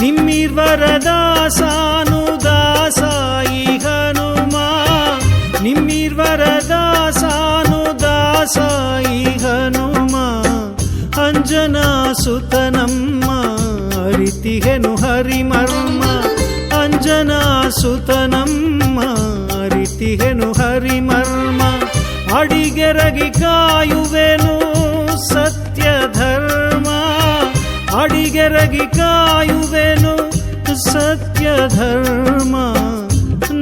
ನಿಮ್ಮಿರ್ವರ ದಾಸಾನುದಾಸ ಈ ಹನುಮ ನಿಮ್ಮಿರ್ವರ ದಾಸಾನುದಾಸ ಈ ಹನುಮ ಅಂಜನಾ ಸುತನಮ್ಮ ಅರಿತಿಹೆನು ಹರಿಮರ್ಮ ಅಂಜನಾ ಸುತನಮ್ಮ ಅರಿತಿಹೆನು ಹರಿಮರ್ಮ ಅಡಿಗೆರಗಿ ಕಾಯುವೆನು ಸತ್ಯ ಧರ್ಮ ಅಡಿಗೆರಗಿ ಕಾಯುವೆನು ಸತ್ಯ ಧರ್ಮ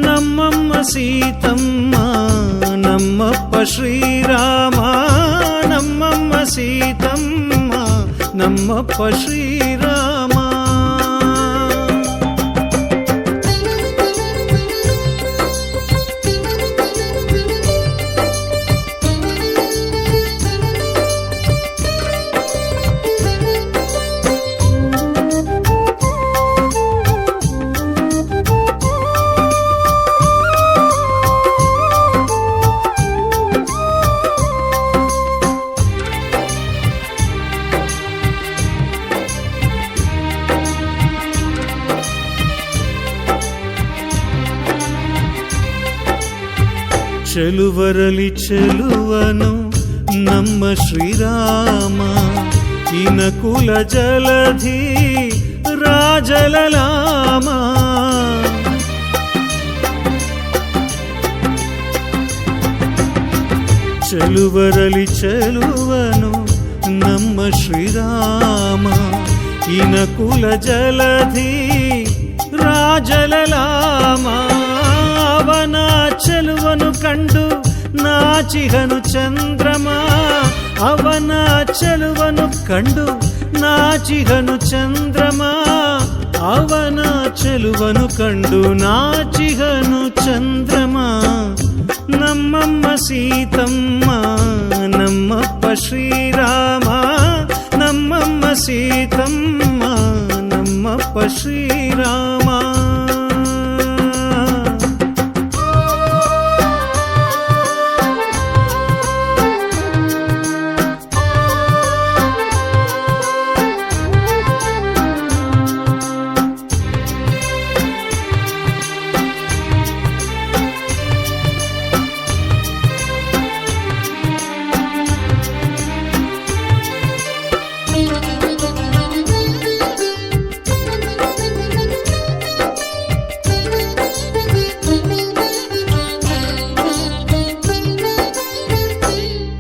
ನಮ್ಮಮ್ಮ ಸೀತಮ್ಮ ನಮ್ಮಪ್ಪ ಶ್ರೀರಾಮ ನಮ್ಮಮ್ಮ ಸೀತಮ್ಮ ನಮ್ಮಪ್ಪ ಶ್ರೀರಾಮ ಚೆಲುವರಲಿ ಚೆಲುವನು ನಮ್ಮ ಶ್ರೀರಾಮ ಇನಕುಲ ಜಲಧಿ ರಾಜಲಲಾಮ ಚೆಲುವರಲಿ ಚೆಲುವನು ನಮ್ಮ ಶ್ರೀರಾಮ ಇನಕುಲ ಜಲಧಿ ರಾಜಲಲಾಮ ಅವನ ಚೆಲುವನು ಕಂಡು ನಾಚಿಹನು ಚಂದ್ರಮ ಅವನ ಚೆಲುವನು ಕಂಡು ನಾಚಿಹನು ಚಂದ್ರಮ ಅವನ ಚೆಲುವನು ಕಂಡು ನಾಚಿಹನು ಚಂದ್ರಮ ನಮ್ಮಮ್ಮ ಸೀತಮ್ಮ ನಮ್ಮಪ್ಪ ಶ್ರೀರಾಮ ನಮ್ಮಮ್ಮ ಸೀತಮ್ಮ ನಮ್ಮಪ್ಪ ಶ್ರೀರಾಮ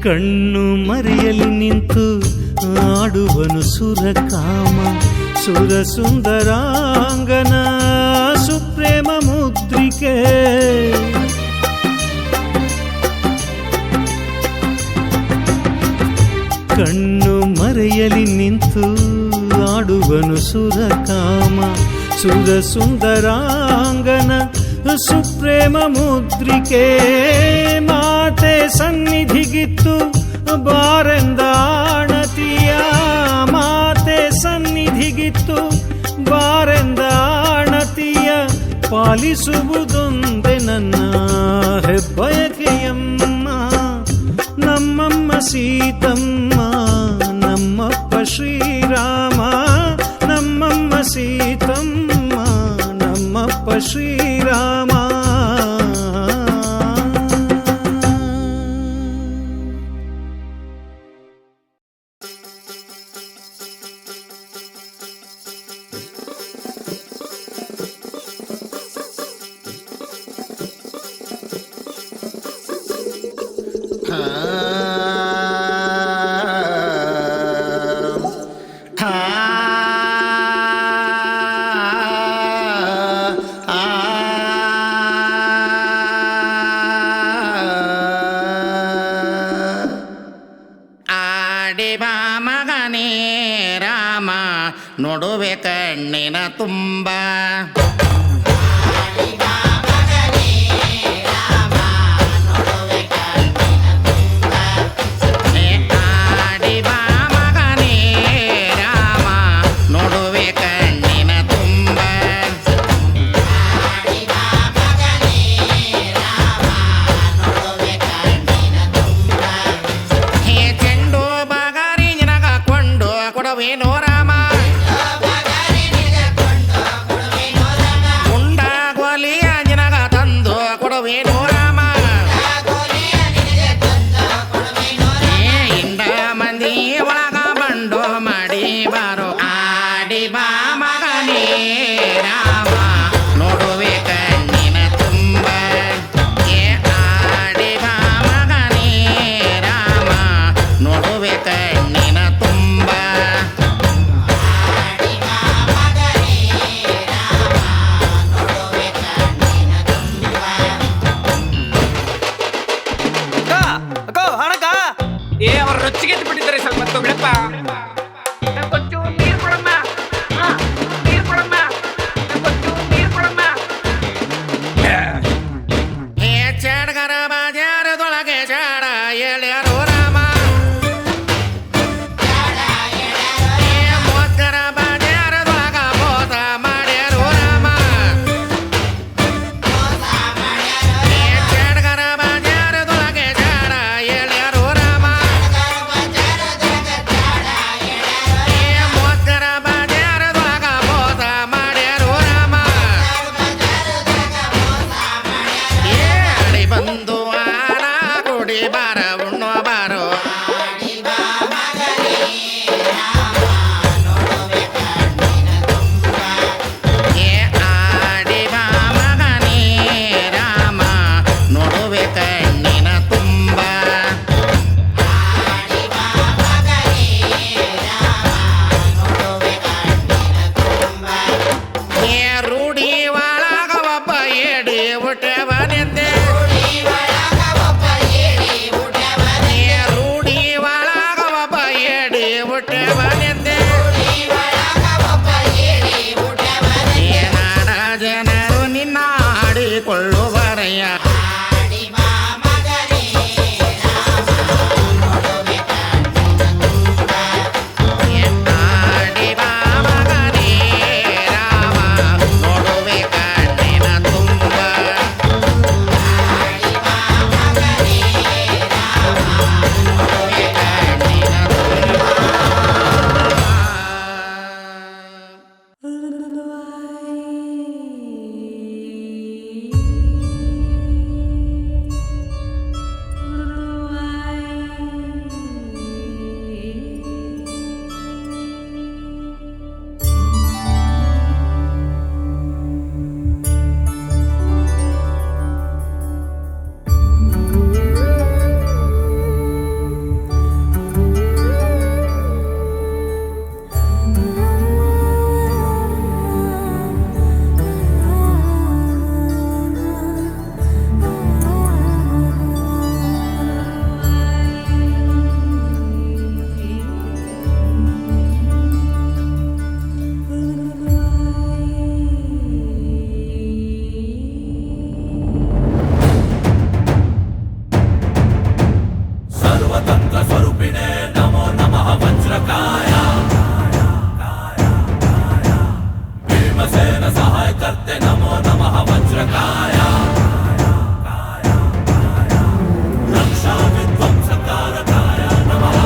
ಕಣ್ಣು ಮರೆಯಲಿ ನಿಂತು ಆಡುವನು ಸುರಕಾಮ ಸುರ ಸುಂದರಾಂಗನ ಸುಪ್ರೇಮ ಮುದ್ರಿಕೆ ಕಣ್ಣು ಮರೆಯಲಿ ನಿಂತು ಆಡುವನು ಸುರಕಾಮ ಸುರ ಸುಂದರಾಂಗನ ಸುಪ್ರೇಮ ಮುದ್ರಿಕೆ ಮಾತೆ ಸನ್ನಿಧಿಗಿತ್ತು ಬಾರೆಂದಾಣತಿಯ ಮಾತೆ ಸನ್ನಿಧಿಗಿತ್ತು ಬಾರೆಂದಾಣತಿಯ ಪಾಲಿಸುವುದೊಂದೆ ನನ್ನ ಹೆಬ್ಬಯಕೆಯಮ್ಮ ನಮ್ಮಮ್ಮ ಸೀತಮ್ಮ ನಮ್ಮಪ್ಪ ಶ್ರೀರಾಮ ನಮ್ಮಮ್ಮ ಸೀತಮ್ಮ ನಮ್ಮಪ್ಪ ಶ್ರೀರಾಮ ನೋಡುವೆ ಕಣ್ಣಿನ ತುಂಬ कर्ते नमो नमः वज्रकाय रक्षा विध्वंसकारकाय नमः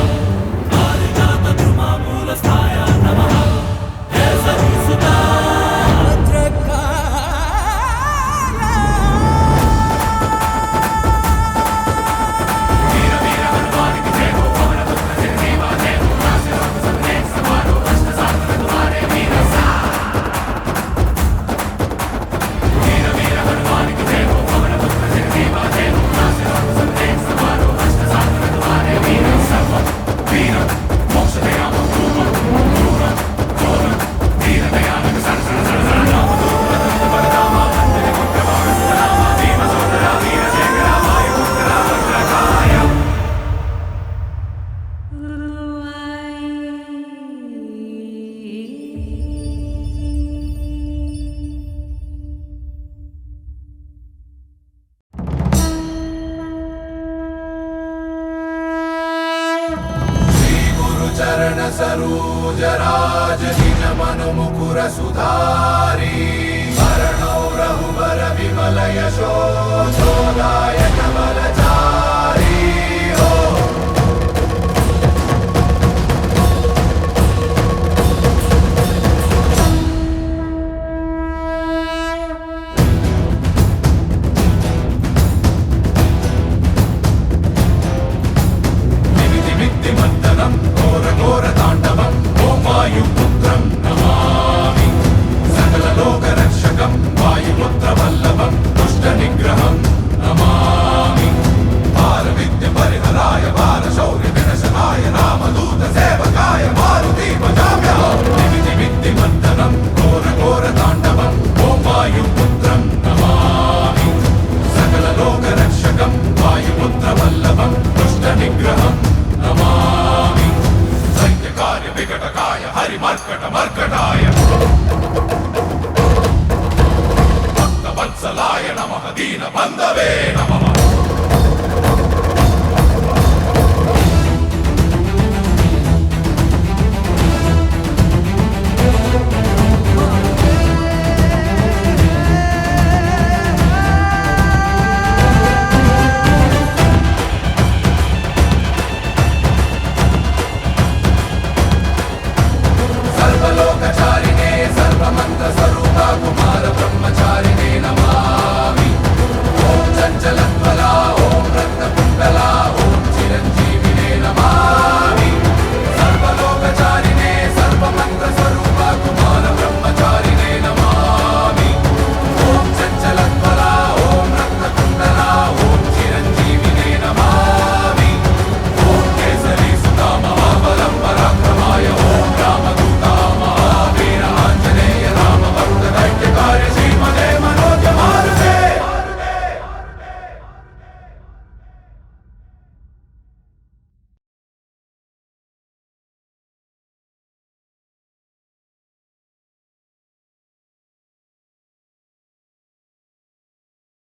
पारिजात द्रुमामूलस्थाय नमः हे सरिसुता चरण सरोज राज निज मनु मुकुर सुधारी भरणौ रघुबर विमल यशो दायक बलचारी हो घोर तांडवं वायुपुत्रं नमामि सकल लोक रक्षकं वायुपुत्र वल्लभं दुष्ट निग्रहं नमामि बाल विद्य परिहराय बाल शौर्य विनाशनाय रामदूत सेवकाय मारुति भजाम्यहं निमिति विद्य मंथनं घोर तांडवं वायुपुत्रं नमामि सकल लोक रक्षकं वायुपुत्र वल्लभं दुष्ट निग्रहं नमामि कार्य विकटकाय हरि मर्कट मर्कटाय भक्त वत्सलाय नमः दीन बंधवे नमः